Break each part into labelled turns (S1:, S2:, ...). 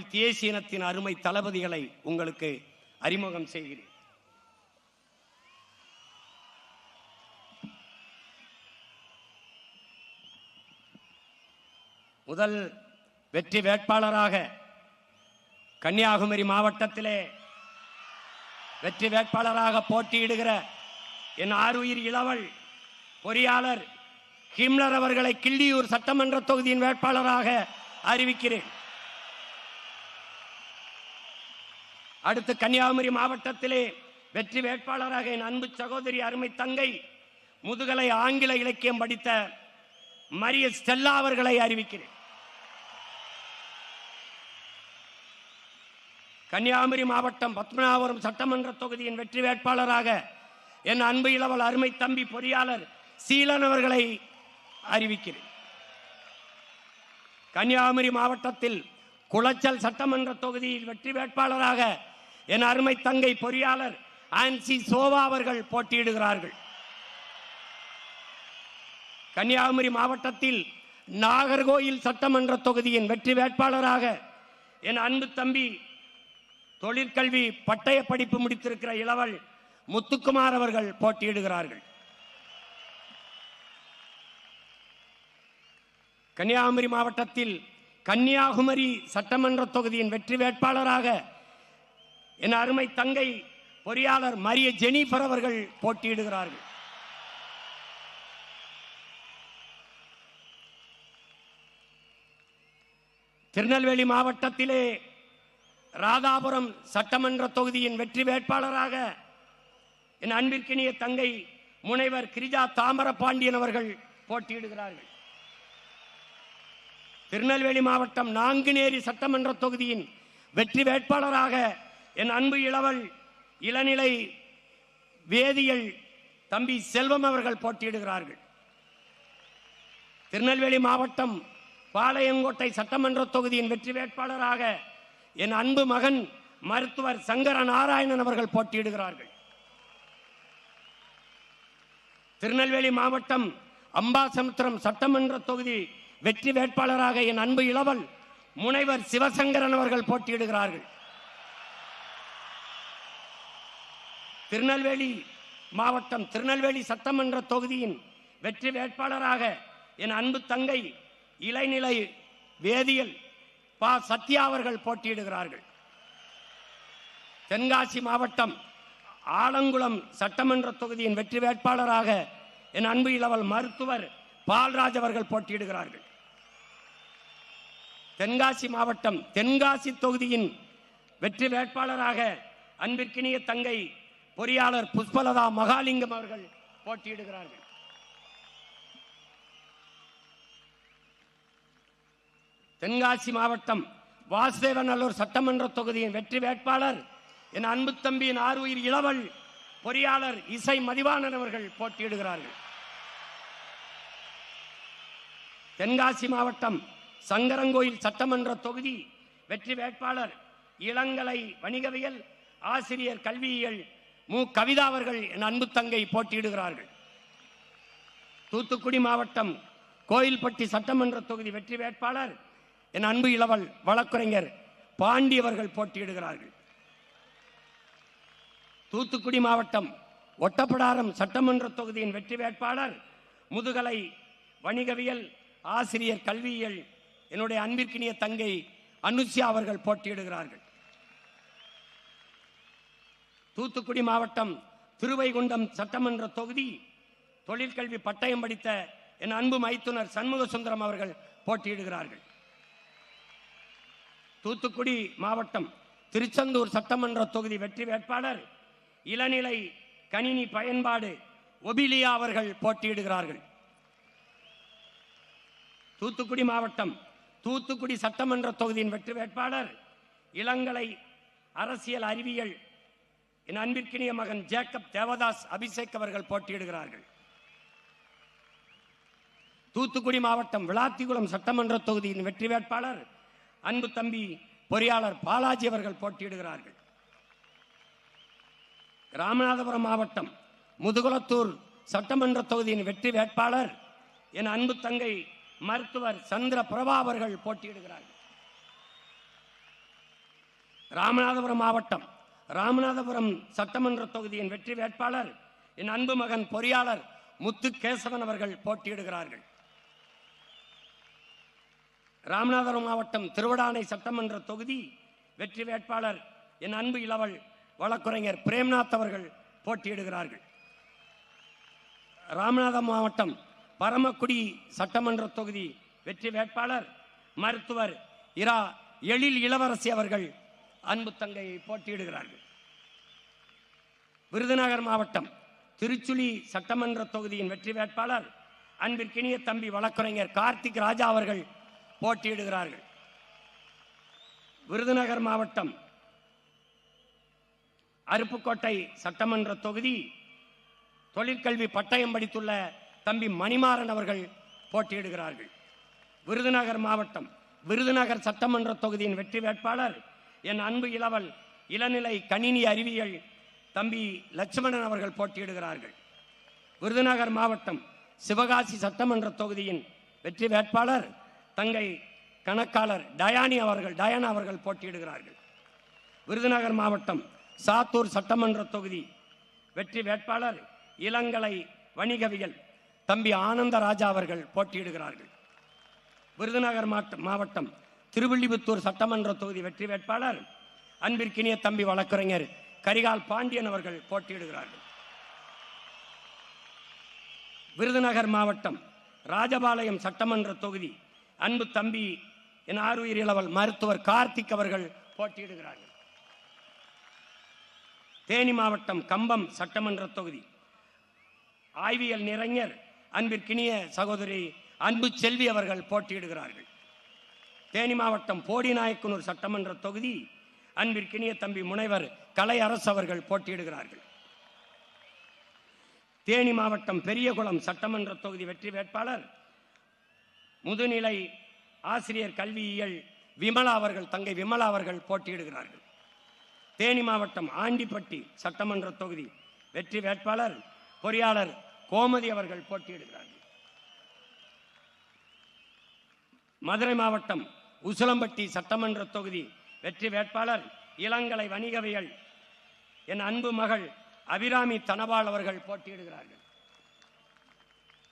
S1: தமிழ் தேசிய இனத்தின் அருமை தளபதிகளை உங்களுக்கு அறிமுகம் செய்கிறேன். முதல் வெற்றி வேட்பாளராக கன்னியாகுமரி மாவட்டத்திலே வெற்றி வேட்பாளராக போட்டியிடுகிற என் ஆருயிர் இளவல் பொறியாளர் ஹிம்லர் அவர்களை கிள்ளியூர் சட்டமன்ற தொகுதியின் வேட்பாளராக அறிவிக்கிறேன். அடுத்து கன்னியாகுமரி மாவட்டத்திலே வெற்றி வேட்பாளராக என் அன்பு சகோதரி அருமை தங்கை முதுகலை ஆங்கில இலக்கியம் படித்த மரிய ஸ்டெல்லா அவர்களை அறிவிக்கிறேன். கன்னியாகுமரி மாவட்டம் பத்மநாபபுரம் சட்டமன்ற தொகுதியின் வெற்றி வேட்பாளராக என் அன்பு இளவல் அருமை தம்பி பொறியாளர் சீலன் அவர்களை அறிவிக்கிறேன். கன்னியாகுமரி மாவட்டத்தில் குளச்சல் சட்டமன்ற தொகுதியில் வெற்றி வேட்பாளராக என் அருமை தங்கை பொறியாளர் ஆன்சி சோவா அவர்கள் போட்டியிடுகிறார்கள். கன்னியாகுமரி மாவட்டத்தில் நாகர்கோயில் சட்டமன்ற தொகுதியின் வெற்றி வேட்பாளராக என் அன்பு தம்பி தொழிற்கல்வி பட்டய படிப்பு முடித்திருக்கிற இளவல் முத்துக்குமார் அவர்கள் போட்டியிடுகிறார்கள். கன்னியாகுமரி மாவட்டத்தில் கன்னியாகுமரி சட்டமன்ற தொகுதியின் வெற்றி வேட்பாளராக என் அருமை தங்கை பொறியாளர் மரிய ஜெனிஃபர் அவர்கள் போட்டியிடுகிறார்கள். திருநெல்வேலி மாவட்டத்திலே ராதாபுரம் சட்டமன்ற தொகுதியின் வெற்றி வேட்பாளராக என் அன்பிற்கினிய தங்கை முனைவர் கிரிஜா தாமரபாண்டியன் அவர்கள் போட்டியிடுகிறார்கள். திருநெல்வேலி மாவட்டம் நாங்குநேரி சட்டமன்ற தொகுதியின் வெற்றி வேட்பாளராக என் அன்பு இளவல் இளநிலை வேதியியல் தம்பி செல்வம் அவர்கள் போட்டியிடுகிறார்கள். திருநெல்வேலி மாவட்டம் பாளையங்கோட்டை சட்டமன்ற தொகுதியின் வெற்றி வேட்பாளராக என் அன்பு மகன் மருத்துவர் சங்கர நாராயணன் அவர்கள் போட்டியிடுகிறார்கள். திருநெல்வேலி மாவட்டம் அம்பாசமுத்திரம் சட்டமன்ற தொகுதி வெற்றி வேட்பாளராக என் அன்பு இளவல் முனைவர் சிவசங்கரன் அவர்கள் போட்டியிடுகிறார்கள். திருநெல்வேலி மாவட்டம் திருநெல்வேலி சட்டமன்ற தொகுதியின் வெற்றி வேட்பாளராக என் அன்பு தங்கை இளநிலை வேதியியல் பா சத்யா அவர்கள் போட்டியிடுகிறார்கள். தென்காசி மாவட்டம் ஆலங்குளம் சட்டமன்ற தொகுதியின் வெற்றி வேட்பாளராக என் அன்பு இளவல் மருத்துவர் பால்ராஜ் அவர்கள் போட்டியிடுகிறார்கள். தென்காசி மாவட்டம் தென்காசி தொகுதியின் வெற்றி வேட்பாளராக அன்பிற்கினிய தங்கை பொறியாளர் புஷ்பலதா மகாலிங்கம் அவர்கள் போட்டியிடுகிறார்கள். தென்காசி மாவட்டம் வாசுதேவநல்லூர் சட்டமன்ற தொகுதியின் வெற்றி வேட்பாளர் என் அன்பு தம்பியின் ஆருயிர் இளவல் பொறியாளர் இசை மதிவாணன் அவர்கள் போட்டியிடுகிறார்கள். தென்காசி மாவட்டம் சங்கரங்கோயில் சட்டமன்ற தொகுதி வெற்றி வேட்பாளர் இளங்கலை வணிகவியல் ஆசிரியர் கல்வியியல் மு கவிதா அவர்கள் என் அன்பு தங்கை போட்டியிடுகிறார்கள். தூத்துக்குடி மாவட்டம் கோயில்பட்டி சட்டமன்ற தொகுதி வெற்றி வேட்பாளர் என் அன்பு இளவல் வழக்குரைஞர் பாண்டி அவர்கள் போட்டியிடுகிறார்கள். தூத்துக்குடி மாவட்டம் ஒட்டப்பிடாரம் சட்டமன்ற தொகுதியின் வெற்றி வேட்பாளர் முதுகலை வணிகவியல் ஆசிரியர் கல்வியியல் என்னுடைய அன்பிற்கினிய தங்கை அனுசியா அவர்கள் போட்டியிடுகிறார்கள். தூத்துக்குடி மாவட்டம் திருவைகுண்டம் சட்டமன்ற தொகுதி தொழிற்கல்வி பட்டயம் படித்த என் அன்பு மைத்துனர் சண்முக சுந்தரம் அவர்கள் போட்டியிடுகிறார்கள். தூத்துக்குடி மாவட்டம் திருச்செந்தூர் சட்டமன்ற தொகுதி வெற்றி வேட்பாளர் இளநிலை கணினி பயன்பாடு ஒபிலியா அவர்கள் போட்டியிடுகிறார்கள். தூத்துக்குடி மாவட்டம் தூத்துக்குடி சட்டமன்ற தொகுதியின் வெற்றி வேட்பாளர் இளங்கலை அரசியல் அறிவியல் என் அன்பிற்கினிய மகன் ஜேக்கப் தேவதாஸ் அபிஷேக் அவர்கள் போட்டியிடுகிறார்கள். தூத்துக்குடி மாவட்டம் விளாத்திகுளம் சட்டமன்ற தொகுதியின் வெற்றி வேட்பாளர் அன்பு தம்பி பொறியாளர் பாலாஜி அவர்கள் போட்டியிடுகிறார்கள். ராமநாதபுரம் மாவட்டம் முதுகுளத்தூர் சட்டமன்ற தொகுதியின் வெற்றி வேட்பாளர் என் அன்பு தங்கை மருத்துவர் சந்திர பிரபா அவர்கள் போட்டியிடுகிறார்கள். ராமநாதபுரம் மாவட்டம் ராமநாதபுரம் சட்டமன்ற தொகுதியின் வெற்றி வேட்பாளர் என் அன்பு மகன் பொறியாளர் முத்து கேசவன் அவர்கள் போட்டியிடுகிறார்கள். ராமநாதபுரம் மாவட்டம் திருவடானை சட்டமன்ற தொகுதி வெற்றி வேட்பாளர் என் அன்பு இளவல் வழக்குரைஞர் பிரேம்நாத் அவர்கள் போட்டியிடுகிறார்கள். ராமநாதபுரம் மாவட்டம் பரமக்குடி சட்டமன்ற தொகுதி வெற்றி வேட்பாளர் மருத்துவர் இரா எழில் இளவரசி அவர்கள் அன்பு தங்கை போட்டியிடுகிறார்கள். விருதுநகர் மாவட்டம் திருச்சுழி சட்டமன்ற தொகுதியின் வெற்றி வேட்பாளர் அன்பிற்கினிய தம்பி வழக்குரைஞர் கார்த்திக் ராஜா அவர்கள் போட்டியிடுகிறார்கள். விருதுநகர் மாவட்டம் அருப்புக்கோட்டை சட்டமன்ற தொகுதி தொழிற்கல்வி பட்டயம் படித்துள்ள தம்பி மணிமாறன் அவர்கள் போட்டியிடுகிறார்கள். விருதுநகர் மாவட்டம் விருதுநகர் சட்டமன்ற தொகுதியின் வெற்றி வேட்பாளர் என் அன்பு இளவல் இளநிலை கணினி அறிவியல் தம்பி லட்சுமணன் அவர்கள் போட்டியிடுகிறார்கள். விருதுநகர் மாவட்டம் சிவகாசி சட்டமன்ற தொகுதியின் வெற்றி வேட்பாளர் தங்கை கணக்காளர் டயானா அவர்கள் போட்டியிடுகிறார்கள். விருதுநகர் மாவட்டம் சாத்தூர் சட்டமன்ற தொகுதி வெற்றி வேட்பாளர் இளங்கலை வணிகவியல் தம்பி ஆனந்தராஜா அவர்கள் போட்டியிடுகிறார்கள். விருதுநகர் மாவட்டம் திருவில்லிபுத்தூர் சட்டமன்ற தொகுதி வெற்றி வேட்பாளர் அன்பிற்கினிய தம்பி வழக்குரைஞர் கரிகால் பாண்டியன் அவர்கள் போட்டியிடுகிறார்கள். விருதுநகர் மாவட்டம் ராஜபாளையம் சட்டமன்ற தொகுதி அன்பு தம்பி என் ஆறுயிர் இளவல் மருத்துவர் கார்த்திக் அவர்கள் போட்டியிடுகிறார்கள். தேனி மாவட்டம் கம்பம் சட்டமன்ற தொகுதி ஆய்வியல் நிறைஞர் அன்பிற்கினிய சகோதரி அன்பு செல்வி அவர்கள் போட்டியிடுகிறார்கள். தேனி மாவட்டம் போடிநாயக்கனூர் சட்டமன்ற தொகுதி அன்பிற்கினிய தம்பி முனைவர் கலை அரசு அவர்கள் போட்டியிடுகிறார்கள். தேனி மாவட்டம் பெரியகுளம் சட்டமன்ற தொகுதி வெற்றி வேட்பாளர் முதுநிலை ஆசிரியர் கல்வியியல் விமலா அவர்கள் தங்கை விமலா அவர்கள் போட்டியிடுகிறார்கள். தேனி மாவட்டம் ஆண்டிப்பட்டி சட்டமன்ற தொகுதி வெற்றி வேட்பாளர் பொறியாளர் கோமதி அவர்கள் போட்டியிடுகிறார்கள். மதுரை மாவட்டம் உசிலம்பட்டி சட்டமன்ற தொகுதி வெற்றி வேட்பாளர் இளங்கலை வணிகவியல் என் அன்பு மகள் அபிராமி தனபால் அவர்கள் போட்டியிடுகிறார்கள்.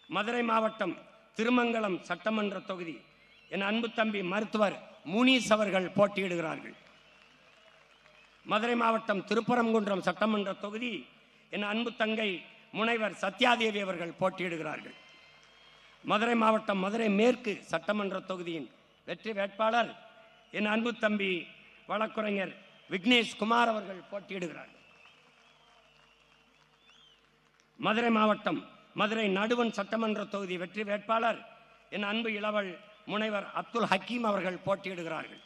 S1: மதுரை மாவட்டம் திருமங்கலம் சட்டமன்ற தொகுதி என் அன்பு தம்பி மருத்துவர் முனீஸ் அவர்கள் போட்டியிடுகிறார்கள். மதுரை மாவட்டம் திருப்பரங்குன்றம் சட்டமன்ற தொகுதி என் அன்பு தங்கை முனைவர் சத்யாதேவி அவர்கள் போட்டியிடுகிறார்கள். மதுரை மாவட்டம் மதுரை மேற்கு சட்டமன்ற தொகுதியின் வெற்றி வேட்பாளர் என் அன்பு தம்பி வழக்குரைஞர் விக்னேஷ் குமார் அவர்கள் போட்டியிடுகிறார்கள். மதுரை மாவட்டம் மதுரை நடுவன் சட்டமன்ற தொகுதி வெற்றி வேட்பாளர் என் அன்பு இளவல் முனைவர் அப்துல் ஹக்கீம் அவர்கள் போட்டியிடுகிறார்கள்.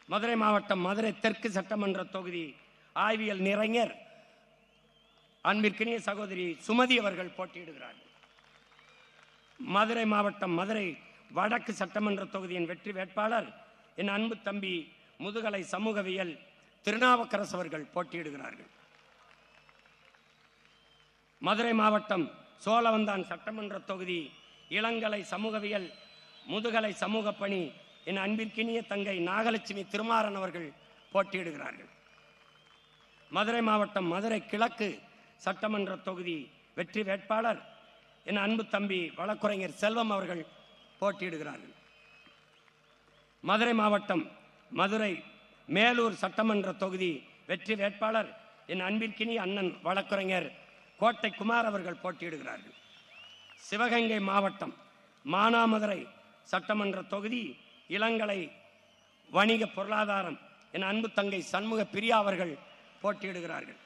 S1: மதுரை மாவட்டம் மதுரை தெற்கு சட்டமன்ற தொகுதி ஆய்வியல் நிறைஞர் அன்பிற்கினிய சகோதரி சுமதி அவர்கள் போட்டியிடுகிறார்கள். மதுரை மாவட்டம் மதுரை வடக்கு சட்டமன்ற தொகுதியின் வெற்றி வேட்பாளர் என் அன்பு தம்பி முதுகலை சமூகவியல் திருநாவுக்கரசு அவர்கள் போட்டியிடுகிறார்கள். மதுரை மாவட்டம் சோழவந்தான் சட்டமன்ற தொகுதி இளங்கலை சமூகவியல் முதுகலை சமூக பணி என் அன்பிற்கினிய தங்கை நாகலட்சுமி திருமாறன் அவர்கள் போட்டியிடுகிறார்கள். மதுரை மாவட்டம் மதுரை கிழக்கு சட்டமன்ற தொகுதி வெற்றி வேட்பாளர் என் அன்பு தம்பி வழக்குரைஞர் செல்வம் அவர்கள் போட்டியிடுகிறார்கள். மதுரை மாவட்டம் மதுரை மேலூர் சட்டமன்ற தொகுதி வெற்றி வேட்பாளர் என் அன்பிற்கினிய அண்ணன் வழக்குரைஞர் கோட்டை குமார் அவர்கள் போட்டியிடுகிறார்கள். சிவகங்கை மாவட்டம் மானாமதுரை சட்டமன்ற தொகுதி இளங்கலை வணிக பொருளாதாரம் என் அன்பு தங்கை சண்முக பிரியா அவர்கள் போட்டியிடுகிறார்கள்.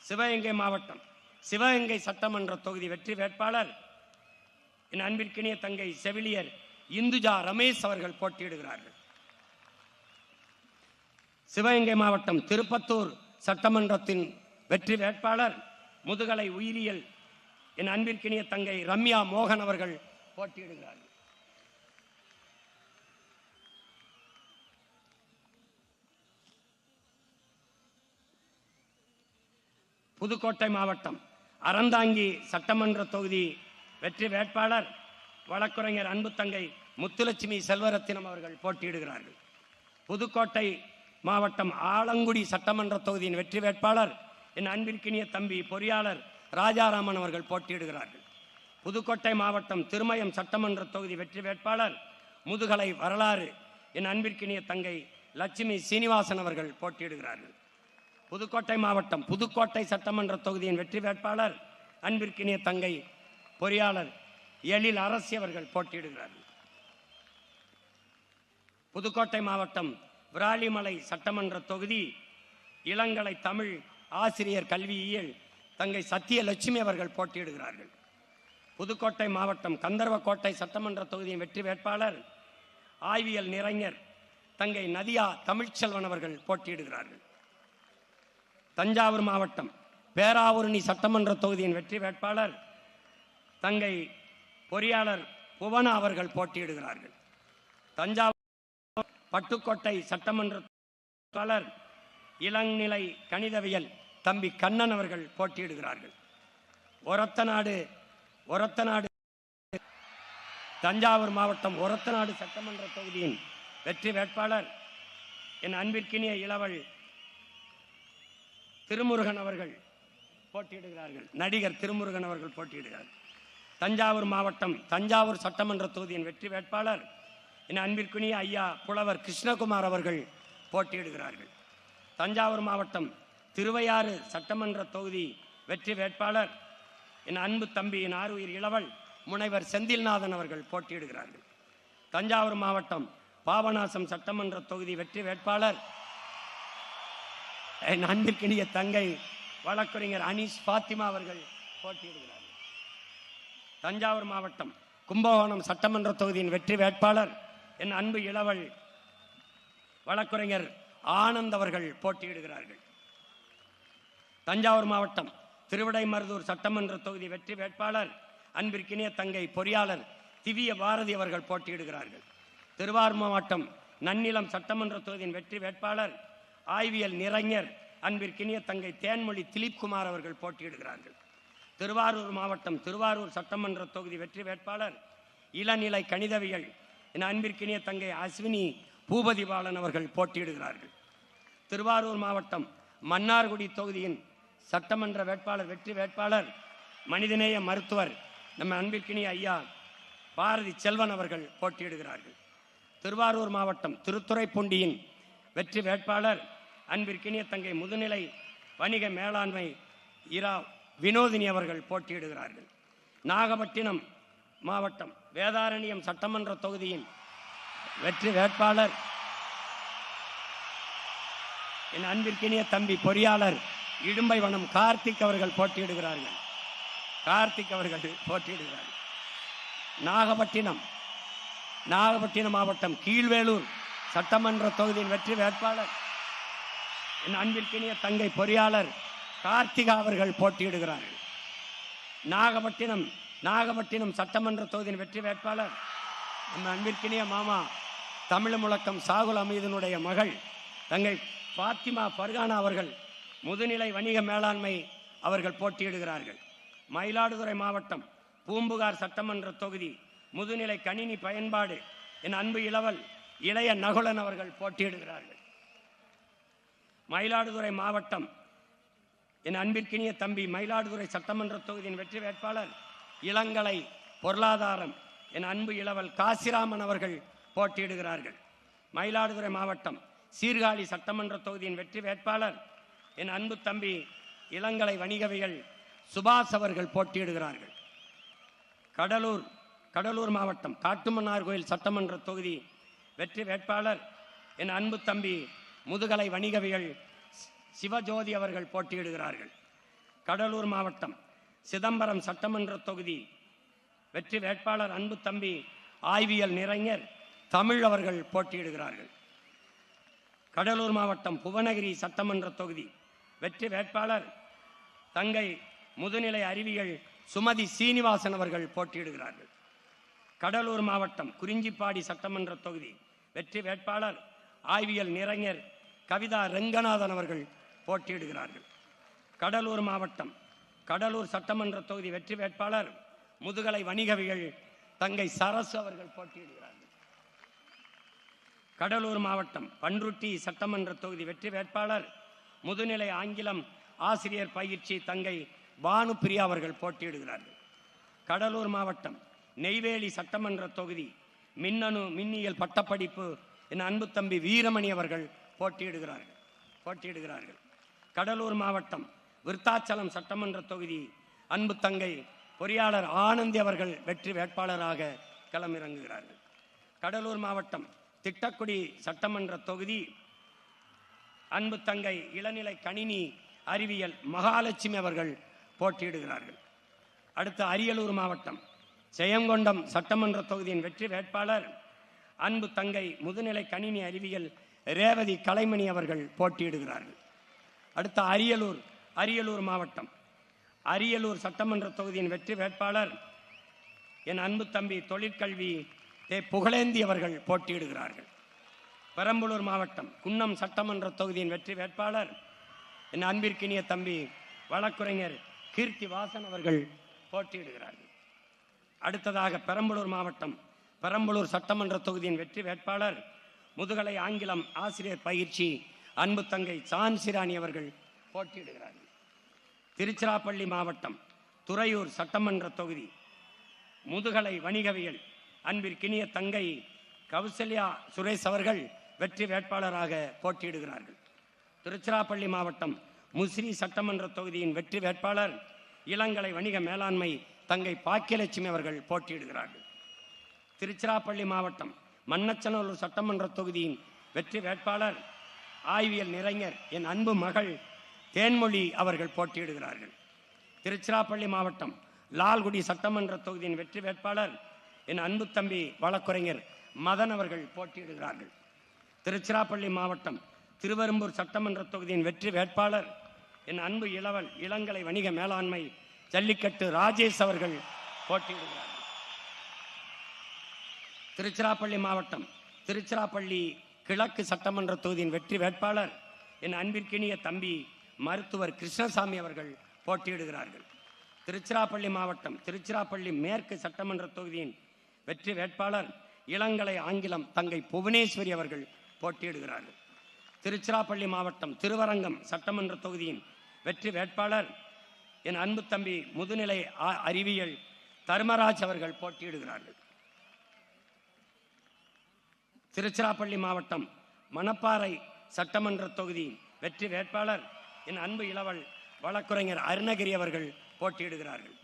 S1: சிவகங்கை மாவட்டம் சிவகங்கை சட்டமன்ற தொகுதி வெற்றி வேட்பாளர் என் அன்பிற்கினிய தங்கை செவிலியர் இந்துஜா ரமேஷ் அவர்கள் போட்டியிடுகிறார்கள். சிவகங்கை மாவட்டம் திருப்பத்தூர் சட்டமன்றத்தின் வெற்றி வேட்பாளர் முதுகலை உயிரியல் என் அன்பிற்கினிய தங்கை ரம்யா மோகன் அவர்கள் போட்டியிடுகிறார்கள். புதுக்கோட்டை மாவட்டம் அறந்தாங்கி சட்டமன்ற தொகுதி வெற்றி வேட்பாளர் வழக்குரைஞர் அன்பு தங்கை முத்துலட்சுமி செல்வரத்தினம் அவர்கள் போட்டியிடுகிறார்கள். புதுக்கோட்டை மாவட்டம் ஆலங்குடி சட்டமன்ற தொகுதியின் வெற்றி வேட்பாளர் என் அன்பிற்கினிய தம்பி பொறியாளர் ராஜாராமன் அவர்கள் போட்டியிடுகிறார்கள். புதுக்கோட்டை மாவட்டம் திருமயம் சட்டமன்ற தொகுதி வெற்றி வேட்பாளர் முதுகலை வரலாறு என் அன்பிற்கினிய தங்கை லட்சுமி சீனிவாசன் அவர்கள் போட்டியிடுகிறார்கள். புதுக்கோட்டை மாவட்டம் புதுக்கோட்டை சட்டமன்ற தொகுதியின் வெற்றி வேட்பாளர் அன்பிற்கினிய தங்கை பொறியாளர் எழில் அரசி அவர்கள் போட்டியிடுகிறார்கள். புதுக்கோட்டை மாவட்டம் விராலிமலை சட்டமன்ற தொகுதி இளங்கலை தமிழ் ஆசிரியர் கல்வியியல் தங்கை சத்தியலட்சுமி அவர்கள் போட்டியிடுகிறார்கள். புதுக்கோட்டை மாவட்டம் கந்தர்வக்கோட்டை சட்டமன்ற தொகுதியின் வெற்றி வேட்பாளர் ஆய்வியல் நிறைஞர் தங்கை நதியா தமிழ்ச்செல்வன் அவர்கள் போட்டியிடுகிறார்கள். தஞ்சாவூர் மாவட்டம் பேராவூரணி சட்டமன்ற தொகுதியின் வெற்றி வேட்பாளர் தங்கை பொறியாளர் புவனா அவர்கள் போட்டியிடுகிறார்கள். தஞ்சாவூர் பட்டுக்கோட்டை சட்டமன்ற வேட்பாளர் இளநிலை கணிதவியல் தம்பி கண்ணன் அவர்கள் போட்டியிடுகிறார்கள். ஒரத்தநாடு தஞ்சாவூர் மாவட்டம் ஒரத்தநாடு சட்டமன்ற தொகுதியின் வெற்றி வேட்பாளர் என் அன்பிற்கினிய இளவல் திருமுருகன் அவர்கள் போட்டியிடுகிறார்கள். நடிகர் திருமுருகன் அவர்கள் போட்டியிடுகிறார்கள். தஞ்சாவூர் மாவட்டம் தஞ்சாவூர் சட்டமன்ற தொகுதியின் வெற்றி வேட்பாளர் என் அன்பிற்குனிய ஐயா புலவர் கிருஷ்ணகுமார் அவர்கள் போட்டியிடுகிறார்கள். தஞ்சாவூர் மாவட்டம் திருவையாறு சட்டமன்ற தொகுதி வெற்றி வேட்பாளர் என் அன்பு தம்பி என் ஆறுயிர் இளவல் முனைவர் செந்தில்நாதன் அவர்கள் போட்டியிடுகிறார்கள். தஞ்சாவூர் மாவட்டம் பாபநாசம் சட்டமன்ற தொகுதி வெற்றி வேட்பாளர் என் அன்பிற்கினிய தங்கை வழக்கறிஞர் அனீஸ் பாத்திமா அவர்கள் போட்டியிடுகிறார்கள். தஞ்சாவூர் மாவட்டம் கும்பகோணம் சட்டமன்ற தொகுதியின் வெற்றி வேட்பாளர் என் அன்பு இளவல் வழக்கறிஞர் ஆனந்த் அவர்கள் போட்டியிடுகிறார்கள். தஞ்சாவூர் மாவட்டம் திருவிடைமருதூர் சட்டமன்ற தொகுதி வெற்றி வேட்பாளர் அன்பிற்கினிய தங்கை பொறியாளர் திவ்ய பாரதி அவர்கள் போட்டியிடுகிறார்கள். திருவாரூர் மாவட்டம் நன்னிலம் சட்டமன்ற தொகுதியின் வெற்றி வேட்பாளர் ஆய்வியல் நிறைஞர் அன்பிற்கினிய தங்கை தேன்மொழி திலீப்குமார் அவர்கள் போட்டியிடுகிறார்கள். திருவாரூர் மாவட்டம் திருவாரூர் சட்டமன்ற தொகுதி வெற்றி வேட்பாளர் இளநிலை கணிதவியல் என் அன்பிற்கினிய தங்கை அஸ்வினி பூபதி பாலன் அவர்கள் போட்டியிடுகிறார்கள். திருவாரூர் மாவட்டம் மன்னார்குடி தொகுதியின் சட்டமன்ற வேட்பாளர் வெற்றி வேட்பாளர் மனிதநேய மருத்துவர் நம்ம அன்பிற்கினிய ஐயா பாரதி செல்வன் அவர்கள் போட்டியிடுகிறார்கள். திருவாரூர் மாவட்டம் திருத்துறைப்பூண்டியின் வெற்றி வேட்பாளர் அன்பிற்கினிய தங்கை முதுநிலை வணிக மேலாண்மை இரா வினோதினி அவர்கள் போட்டியிடுகிறார்கள். நாகப்பட்டினம் மாவட்டம் வேதாரண்யம் சட்டமன்ற தொகுதியின் வெற்றி வேட்பாளர் என் அன்பிற்கினிய தம்பி பொறியாளர் இடும்பைவனம் கார்த்திக் அவர்கள் போட்டியிடுகிறார்கள். நாகப்பட்டினம் மாவட்டம் கீழ்வேலூர் சட்டமன்ற தொகுதியின் வெற்றி வேட்பாளர் என் அன்பிற்கினிய தங்கை பொறியாளர் கார்த்திகா அவர்கள் போட்டியிடுகிறார்கள். நாகப்பட்டினம் சட்டமன்ற தொகுதியின் வெற்றி வேட்பாளர் நம்ம அன்பிற்கினிய மாமா தமிழ் முழக்கம் சாகுல் அமீதனுடைய மகள் தங்கை பாத்திமா பர்கானா அவர்கள் முதுநிலை வணிக மேலாண்மை அவர்கள் போட்டியிடுகிறார்கள். மயிலாடுதுறை மாவட்டம் பூம்புகார் சட்டமன்ற தொகுதி முதுநிலை கணினி பயன்பாடு என் அன்பு இளவல் இளைய நகுலன் அவர்கள் போட்டியிடுகிறார்கள். மயிலாடுதுறை மாவட்டம் என் அன்பிற்கினிய தம்பி மயிலாடுதுறை சட்டமன்ற தொகுதியின் வெற்றி வேட்பாளர் இளங்கலை பொருளாதாரம் என் அன்பு இளவல் காசிராமன் அவர்கள் போட்டியிடுகிறார்கள். மயிலாடுதுறை மாவட்டம் சீர்காழி சட்டமன்ற தொகுதியின் வெற்றி வேட்பாளர் என் அன்பு தம்பி இளங்கலை வணிகவியல் சுபாஷ் அவர்கள் போட்டியிடுகிறார்கள். கடலூர் மாவட்டம் காட்டுமன்னார் கோயில் சட்டமன்ற தொகுதி வெற்றி வேட்பாளர் என் அன்பு தம்பி முதுகலை வணிகவியல் சிவஜோதி அவர்கள் போட்டியிடுகிறார்கள். கடலூர் மாவட்டம் சிதம்பரம் சட்டமன்ற தொகுதி வெற்றி வேட்பாளர் அன்பு தம்பி ஆய்வியல் நிறைஞர் தமிழ் அவர்கள் போட்டியிடுகிறார்கள். கடலூர் மாவட்டம் புவனகிரி சட்டமன்ற தொகுதி வெற்றி வேட்பாளர் தங்கை முதுநிலை அறிவியல் சுமதி சீனிவாசன் அவர்கள் போட்டியிடுகிறார்கள். கடலூர் மாவட்டம் குறிஞ்சிப்பாடி சட்டமன்ற தொகுதி வெற்றி வேட்பாளர் ஆய்வியல் நிறைஞர் கவிதா ரெங்கநாதன் அவர்கள் போட்டியிடுகிறார்கள். கடலூர் மாவட்டம் கடலூர் சட்டமன்ற தொகுதி வெற்றி வேட்பாளர் முதுகலை வணிகவியல் தங்கை சரசு அவர்கள் போட்டியிடுகிறார்கள். கடலூர் மாவட்டம் பன்ருட்டி சட்டமன்ற தொகுதி வெற்றி வேட்பாளர் முதுநிலை ஆங்கிலம் ஆசிரியர் பயிற்சி தங்கை பானுப்பிரியா அவர்கள் போட்டியிடுகிறார்கள். கடலூர் மாவட்டம் நெய்வேலி சட்டமன்ற தொகுதி மின்னணு மின்னியல் பட்டப்படிப்பு என் அன்பு தம்பி வீரமணி அவர்கள் போட்டியிடுகிறார்கள். கடலூர் மாவட்டம் விருத்தாச்சலம் சட்டமன்ற தொகுதி அன்பு தங்கை பொறியாளர் ஆனந்தி அவர்கள் வெற்றி வேட்பாளராக களமிறங்குகிறார்கள். கடலூர் மாவட்டம் திட்டக்குடி சட்டமன்ற தொகுதி அன்பு தங்கை இளநிலை கணினி அறிவியல் மகாலட்சுமி அவர்கள் போட்டியிடுகிறார்கள். அடுத்து அரியலூர் மாவட்டம் ஜெயங்கொண்டம் சட்டமன்ற தொகுதியின் வெற்றி வேட்பாளர் அன்பு தங்கை முதுநிலை கணினி அறிவியல் ரேவதி கலைமணி அவர்கள் போட்டியிடுகிறார்கள். அடுத்த அரியலூர் மாவட்டம் அரியலூர் சட்டமன்ற தொகுதியின் வெற்றி வேட்பாளர் என் அன்பு தம்பி தொழிற்கல்வி புகழேந்தி அவர்கள் போட்டியிடுகிறார்கள். பெரம்பலூர் மாவட்டம் குன்னம் சட்டமன்ற தொகுதியின் வெற்றி வேட்பாளர் என் அன்பிற்கினிய தம்பி வழக்குரைஞர் கீர்த்தி வாசன் அவர்கள் போட்டியிடுகிறார்கள். அடுத்ததாக பெரம்பலூர் மாவட்டம் பெரம்பலூர் சட்டமன்ற தொகுதியின் வெற்றி வேட்பாளர் முதுகலை ஆங்கிலம் ஆசிரியர் பயிற்சி அன்பு தங்கை சான்சிராணி அவர்கள் போட்டியிடுகிறார்கள். திருச்சிராப்பள்ளி மாவட்டம் துறையூர் சட்டமன்ற தொகுதி முதுகலை வணிகவியல் அன்பிற்கினிய தங்கை கௌசல்யா சுரேஷ் அவர்கள் வெற்றி வேட்பாளராக போட்டியிடுகிறார்கள். திருச்சிராப்பள்ளி மாவட்டம் முசிறி சட்டமன்ற தொகுதியின் வெற்றி வேட்பாளர் இளங்கலை வணிக மேலாண்மை தங்கை பாக்கியலட்சுமி அவர்கள் போட்டியிடுகிறார்கள். திருச்சிராப்பள்ளி மாவட்டம் மன்னச்சநல்லூர் சட்டமன்ற தொகுதியின் வெற்றி வேட்பாளர் ஆய்வியல் நிறைஞர் என் அன்பு மகள் தேன்மொழி அவர்கள் போட்டியிடுகிறார்கள். திருச்சிராப்பள்ளி மாவட்டம் லால்குடி சட்டமன்ற தொகுதியின் வெற்றி வேட்பாளர் என் அன்பு தம்பி வழக்குரைஞர் மதன் அவர்கள் போட்டியிடுகிறார்கள். திருச்சிராப்பள்ளி மாவட்டம் திருவெரும்பூர் சட்டமன்ற தொகுதியின் வெற்றி வேட்பாளர் என் அன்பு இளவல் இளங்கலை வணிக மேலாண்மை ஜல்லிக்கட்டு ராஜேஷ் அவர்கள் போட்டியிடுகிறார்கள். திருச்சிராப்பள்ளி மாவட்டம் திருச்சிராப்பள்ளி கிழக்கு சட்டமன்ற தொகுதியின் வெற்றி வேட்பாளர் என் அன்பிற்கினிய தம்பி மருத்துவர் கிருஷ்ணசாமி அவர்கள் போட்டியிடுகிறார்கள். திருச்சிராப்பள்ளி மாவட்டம் திருச்சிராப்பள்ளி மேற்கு சட்டமன்ற தொகுதியின் வெற்றி வேட்பாளர் இளங்கலை ஆங்கிலம் தங்கை புவனேஸ்வரி அவர்கள் போட்டியிடுகிறார்கள். திருச்சிராப்பள்ளி மாவட்டம் திருவரங்கம் சட்டமன்ற தொகுதியின் வெற்றி வேட்பாளர் என் அன்பு தம்பி முதுநிலை அறிவியல் தர்மராஜ் அவர்கள் போட்டியிடுகிறார்கள். திருச்சிராப்பள்ளி மாவட்டம் மணப்பாறை சட்டமன்ற தொகுதி வெற்றி வேட்பாளர் என் அன்பு இளவல் வழக்குரைஞர் அருணகிரி அவர்கள் போட்டியிடுகிறார்கள்.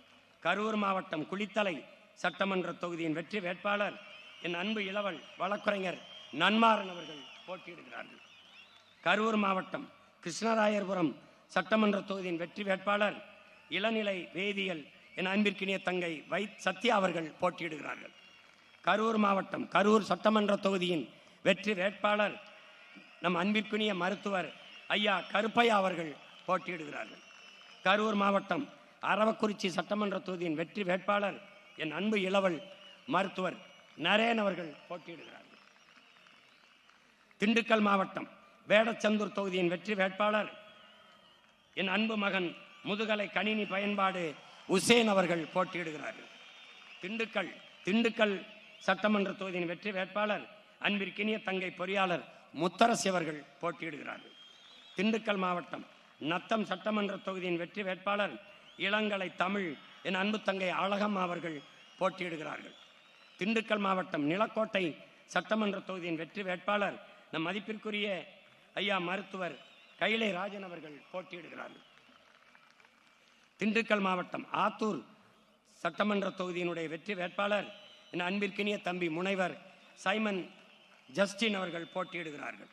S1: கரூர் மாவட்டம் குளித்தலை சட்டமன்ற தொகுதியின் வெற்றி வேட்பாளர் என் அன்பு இளவல் வழக்குரைஞர் நன்மாறன் அவர்கள் போட்டியிடுகிறார்கள். கரூர் மாவட்டம் கிருஷ்ணராயர்புரம் சட்டமன்ற தொகுதியின் வெற்றி வேட்பாளர் இளநிலை வேதியியல் என் அன்பிற்கினிய தங்கை சத்யா அவர்கள் போட்டியிடுகிறார்கள். கரூர் மாவட்டம் கரூர் சட்டமன்ற தொகுதியின் வெற்றி வேட்பாளர் நம் அன்பிற்குரிய மருத்துவர் ஐயா கருப்பையா அவர்கள் போட்டியிடுகிறார்கள். கரூர் மாவட்டம் அரவக்குறிச்சி சட்டமன்ற தொகுதியின் வெற்றி வேட்பாளர் என் அன்பு இளவல் மருத்துவர் நரேன் அவர்கள் போட்டியிடுகிறார்கள். திண்டுக்கல் மாவட்டம் வேடச்சந்தூர் தொகுதியின் வெற்றி வேட்பாளர் என் அன்பு மகன் முதுகலை கணினி பயன்பாடு உசேன் அவர்கள் போட்டியிடுகிறார்கள். திண்டுக்கல் சட்டமன்ற தொகுதியின் வெற்றி வேட்பாளர் அன்பிற்கினிய தங்கை பொறியாளர் முத்தரசி அவர்கள் போட்டியிடுகிறார்கள். திண்டுக்கல் மாவட்டம் நத்தம் சட்டமன்ற தொகுதியின் வெற்றி வேட்பாளர் இளங்கலை தமிழ் என் அன்பு தங்கை அழகம்மா அவர்கள் போட்டியிடுகிறார்கள். திண்டுக்கல் மாவட்டம் நிலக்கோட்டை சட்டமன்ற தொகுதியின் வெற்றி வேட்பாளர் நம் மதிப்பிற்குரிய ஐயா மருத்துவர் கைலை ராஜன் அவர்கள் போட்டியிடுகிறார்கள். திண்டுக்கல் மாவட்டம் ஆத்தூர் சட்டமன்ற தொகுதியினுடைய வெற்றி வேட்பாளர் என் அன்பிற்கினிய தம்பி முனைவர் சைமன் ஜஸ்டின் அவர்கள் போட்டியிடுகிறார்கள்.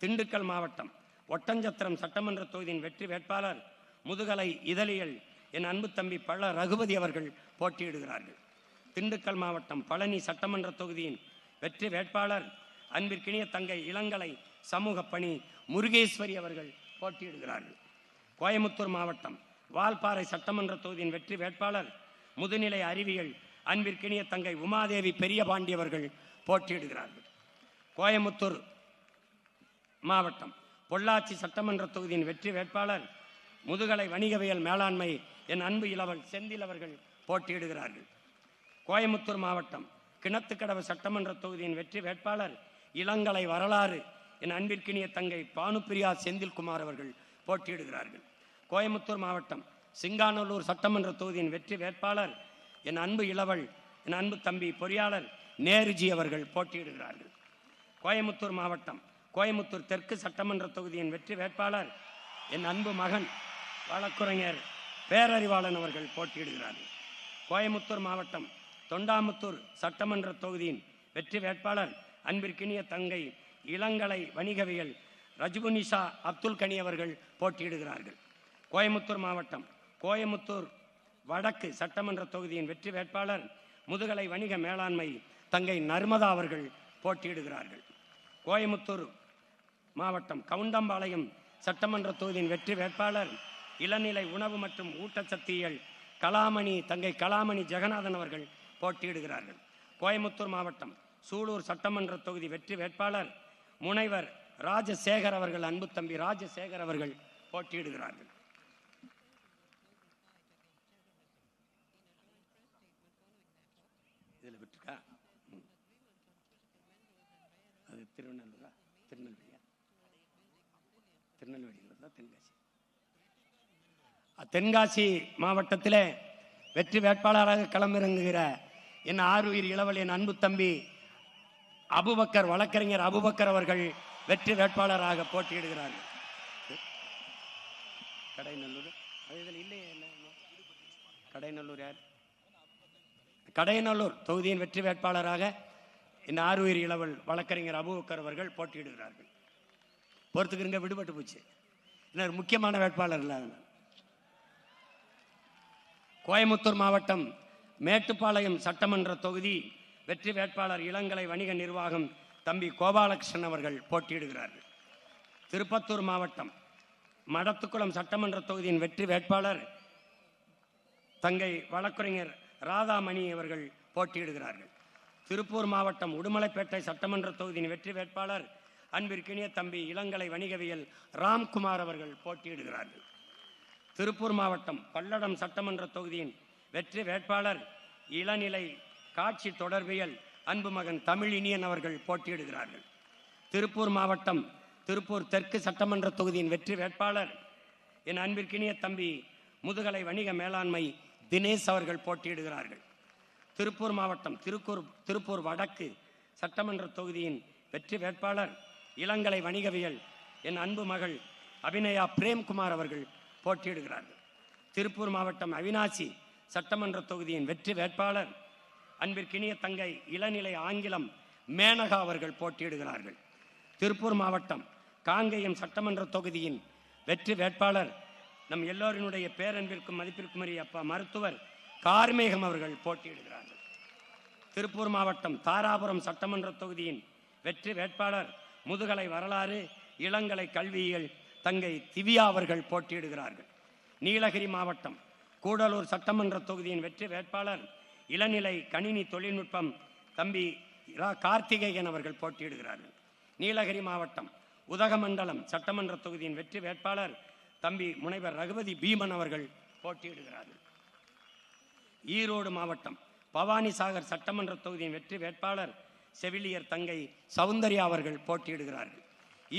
S1: திண்டுக்கல் மாவட்டம் ஒட்டஞ்சத்திரம் சட்டமன்ற தொகுதியின் வெற்றி வேட்பாளர் முதுகலை இதழியல் என் அன்பு தம்பி பழ ரகுபதி அவர்கள் போட்டியிடுகிறார்கள். திண்டுக்கல் மாவட்டம் பழனி சட்டமன்ற தொகுதியின் வெற்றி வேட்பாளர் அன்பிற்கினிய தங்கை இளங்கலை சமூக பணி முருகேஸ்வரி அவர்கள் போட்டியிடுகிறார்கள். கோயமுத்தூர் மாவட்டம் வால்பாறை சட்டமன்ற தொகுதியின் வெற்றி வேட்பாளர் முதுநிலை அறிவியல் அன்பிற்கினிய தங்கை உமாதேவி பெரியபாண்டி அவர்கள் போட்டியிடுகிறார்கள். கோயமுத்தூர் மாவட்டம் பொள்ளாச்சி சட்டமன்ற தொகுதியின் வெற்றி வேட்பாளர் முதுகலை வணிகவியல் மேலாண்மை என் அன்பு இளவல் செந்தில் அவர்கள் போட்டியிடுகிறார்கள். கோயமுத்தூர் மாவட்டம் கிணத்துக்கடவு சட்டமன்ற தொகுதியின் வெற்றி வேட்பாளர் இளங்கலை வரலாறு என் அன்பிற்கினிய தங்கை பானுப்பிரியா செந்தில்குமார் அவர்கள் போட்டியிடுகிறார்கள். கோயம்புத்தூர் மாவட்டம் சிங்காநல்லூர் சட்டமன்ற தொகுதியின் வெற்றி வேட்பாளர் என் அன்பு இளவல் என் அன்பு தம்பி பொறியாளர் நேருஜி அவர்கள் போட்டியிடுகிறார்கள். கோயம்புத்தூர் மாவட்டம் கோயம்புத்தூர் தெற்கு சட்டமன்ற தொகுதியின் வெற்றி வேட்பாளர் என் அன்பு மகன் வழக்குரைஞர் பேரறிவாளன் அவர்கள் போட்டியிடுகிறார்கள். கோயம்புத்தூர் மாவட்டம் தொண்டாமுத்தூர் சட்டமன்ற தொகுதியின் வெற்றி வேட்பாளர் அன்பிற்கினிய தங்கை இளங்கலை வணிகவியல் ரஜுபுனிஷா அப்துல் கனி அவர்கள் போட்டியிடுகிறார்கள். கோயம்புத்தூர் மாவட்டம் கோயம்புத்தூர் வடக்கு சட்டமன்ற தொகுதியின் வெற்றி வேட்பாளர் முதுகலை வணிக மேலாண்மை தங்கை நர்மதா அவர்கள் போட்டியிடுகிறார்கள். கோயம்புத்தூர் மாவட்டம் கவுண்டம்பாளையம் சட்டமன்ற தொகுதியின் வெற்றி வேட்பாளர் இளநிலை உணவு மற்றும் ஊட்டச்சத்தியல் கலாமணி தங்கை கலாமணி ஜெகநாதன் அவர்கள் போட்டியிடுகிறார்கள். கோயம்புத்தூர் மாவட்டம் சூலூர் சட்டமன்ற தொகுதி வெற்றி வேட்பாளர் முனைவர் ராஜசேகர் அவர்கள் அன்பு தம்பி ராஜசேகர் அவர்கள் போட்டியிடுகிறார்கள். இதில் விட்டுருக்கா அது திருநெல்வேலியா தென்காசி. தென்காசி மாவட்டத்திலே வெற்றி வேட்பாளராக களமிறங்குகிற என் ஆறுயிர் இளவல் என் அன்பு தம்பி அபுபக்கர் வழக்கறிஞர் அபுபக்கர் அவர்கள் வெற்றி வேட்பாளராக போட்டியிடுகிறார்கள். கடைநல்லூர் கடைநல்லூர் யார்? கடையநல்லூர் தொகுதியின் வெற்றி வேட்பாளராக என் ஆறுயிர் இளவல் வழக்கறிஞர் அபுபக்கர் அவர்கள் போட்டியிடுகிறார்கள். பொறுத்துக்கிறங்க, விடுபட்டு போச்சு. இன்னொரு முக்கியமான வேட்பாளர் இல்லை. கோயம்புத்தூர் மாவட்டம் மேட்டுப்பாளையம் சட்டமன்ற தொகுதி வெற்றி வேட்பாளர் இளங்கலை வணிக நிர்வாகம் தம்பி கோபாலகிருஷ்ணன் அவர்கள் போட்டியிடுகிறார்கள். திருப்பத்தூர் மாவட்டம் மடத்துக்குளம் சட்டமன்ற தொகுதியின் வெற்றி வேட்பாளர் தங்கை வழக்கறிஞர் ராதாமணி அவர்கள் போட்டியிடுகிறார்கள். திருப்பூர் மாவட்டம் உடுமலைப்பேட்டை சட்டமன்ற தொகுதியின் வெற்றி வேட்பாளர் அன்பிற்கினிய தம்பி இளங்கலை வணிகவியல் ராம்குமார் அவர்கள் போட்டியிடுகிறார்கள். திருப்பூர் மாவட்டம் பல்லடம் சட்டமன்ற தொகுதியின் வெற்றி வேட்பாளர் இளநிலை காட்சி தொடர்பியல் அன்பு மகன் தமிழ் இனியன் அவர்கள் போட்டியிடுகிறார்கள். திருப்பூர் மாவட்டம் திருப்பூர் தெற்கு சட்டமன்ற தொகுதியின் வெற்றி வேட்பாளர் என் அன்பிற்கினிய தம்பி முதுகலை வணிக மேலாண்மை தினேஷ் அவர்கள் போட்டியிடுகிறார்கள். திருப்பூர் மாவட்டம் திருப்பூர் வடக்கு சட்டமன்ற தொகுதியின் வெற்றி வேட்பாளர் இளங்கலை வணிகவியல் என் அன்பு மகள் அபிநயா பிரேம்குமார் அவர்கள் போட்டியிடுகிறார்கள். திருப்பூர் மாவட்டம் அவினாசி சட்டமன்ற தொகுதியின் வெற்றி வேட்பாளர் அன்பிற்கினிய தங்கை இளநிலை ஆங்கிலம் மேனகா அவர்கள் போட்டியிடுகிறார்கள். திருப்பூர் மாவட்டம் காங்கேயம் சட்டமன்ற தொகுதியின் வெற்றி வேட்பாளர் நம் எல்லோரினுடைய பேரன்பிற்கும் மதிப்பிற்குரிய அப்பா மருத்துவர் கார்மேகம் அவர்கள் போட்டியிடுகிறார்கள். திருப்பூர் மாவட்டம் தாராபுரம் சட்டமன்ற தொகுதியின் வெற்றி வேட்பாளர் முதுகலை வரலாறு இளங்கலை கல்வியியல் தங்கை திவ்யா அவர்கள் போட்டியிடுகிறார்கள். நீலகிரி மாவட்டம் கூடலூர் சட்டமன்ற தொகுதியின் வெற்றி வேட்பாளர் இளநிலை கணினி தொழில்நுட்பம் தம்பி கார்த்திகேயன் அவர்கள் போட்டியிடுகிறார்கள். நீலகிரி மாவட்டம் உதகமண்டலம் சட்டமன்ற தொகுதியின் வெற்றி வேட்பாளர் தம்பி முனைவர் ரகுபதி பீமன் அவர்கள் போட்டியிடுகிறார்கள். ஈரோடு மாவட்டம் பவானிசாகர் சட்டமன்ற தொகுதியின் வெற்றி வேட்பாளர் செவிலியர் தங்கை சௌந்தர்யா அவர்கள் போட்டியிடுகிறார்கள்.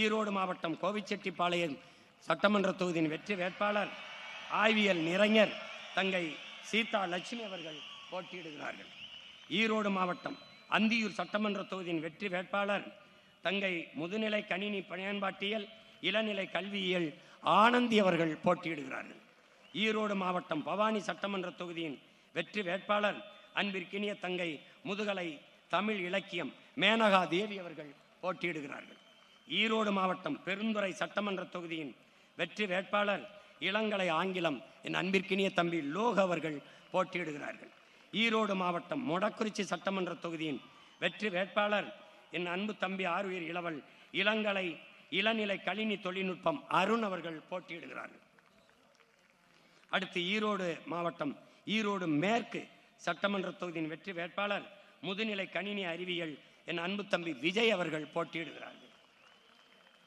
S1: ஈரோடு மாவட்டம் கோவிச்செட்டிப்பாளையம் சட்டமன்ற தொகுதியின் வெற்றி வேட்பாளர் ஆய்வியல் நிறைஞர் தங்கை சீதா லட்சுமி அவர்கள் போட்டியிடுகிறார்கள். ஈரோடு மாவட்டம் அந்தியூர் சட்டமன்ற தொகுதியின் வெற்றி வேட்பாளர் தங்கை முதுநிலை கணினி பயன்பாட்டியல் இளநிலை கல்வியியல் ஆனந்தி அவர்கள் போட்டியிடுகிறார்கள். ஈரோடு மாவட்டம் பவானி சட்டமன்ற தொகுதியின் வெற்றி வேட்பாளர் அன்பிற்கினிய தங்கை முதுகலை தமிழ் இலக்கியம் மேனகா தேவி அவர்கள் போட்டியிடுகிறார்கள். ஈரோடு மாவட்டம் பெருந்துறை சட்டமன்ற தொகுதியின் வெற்றி வேட்பாளர் இளங்கலை ஆங்கிலம் என் அன்பிற்கினிய தம்பி லோக் அவர்கள் போட்டியிடுகிறார்கள். ஈரோடு மாவட்டம் மொடக்குறிச்சி சட்டமன்ற தொகுதியின் வெற்றி வேட்பாளர் என் அன்பு தம்பி ஆறுயிர் இளவல் இளங்கலை இளநிலை கணினி தொழில்நுட்பம் அருண் அவர்கள் போட்டியிடுகிறார்கள். அடுத்து ஈரோடு மாவட்டம் ஈரோடு மேற்கு சட்டமன்ற தொகுதியின் வெற்றி வேட்பாளர் முதுநிலை கணினி அறிவியல் என் அன்பு தம்பி விஜய் அவர்கள் போட்டியிடுகிறார்கள்.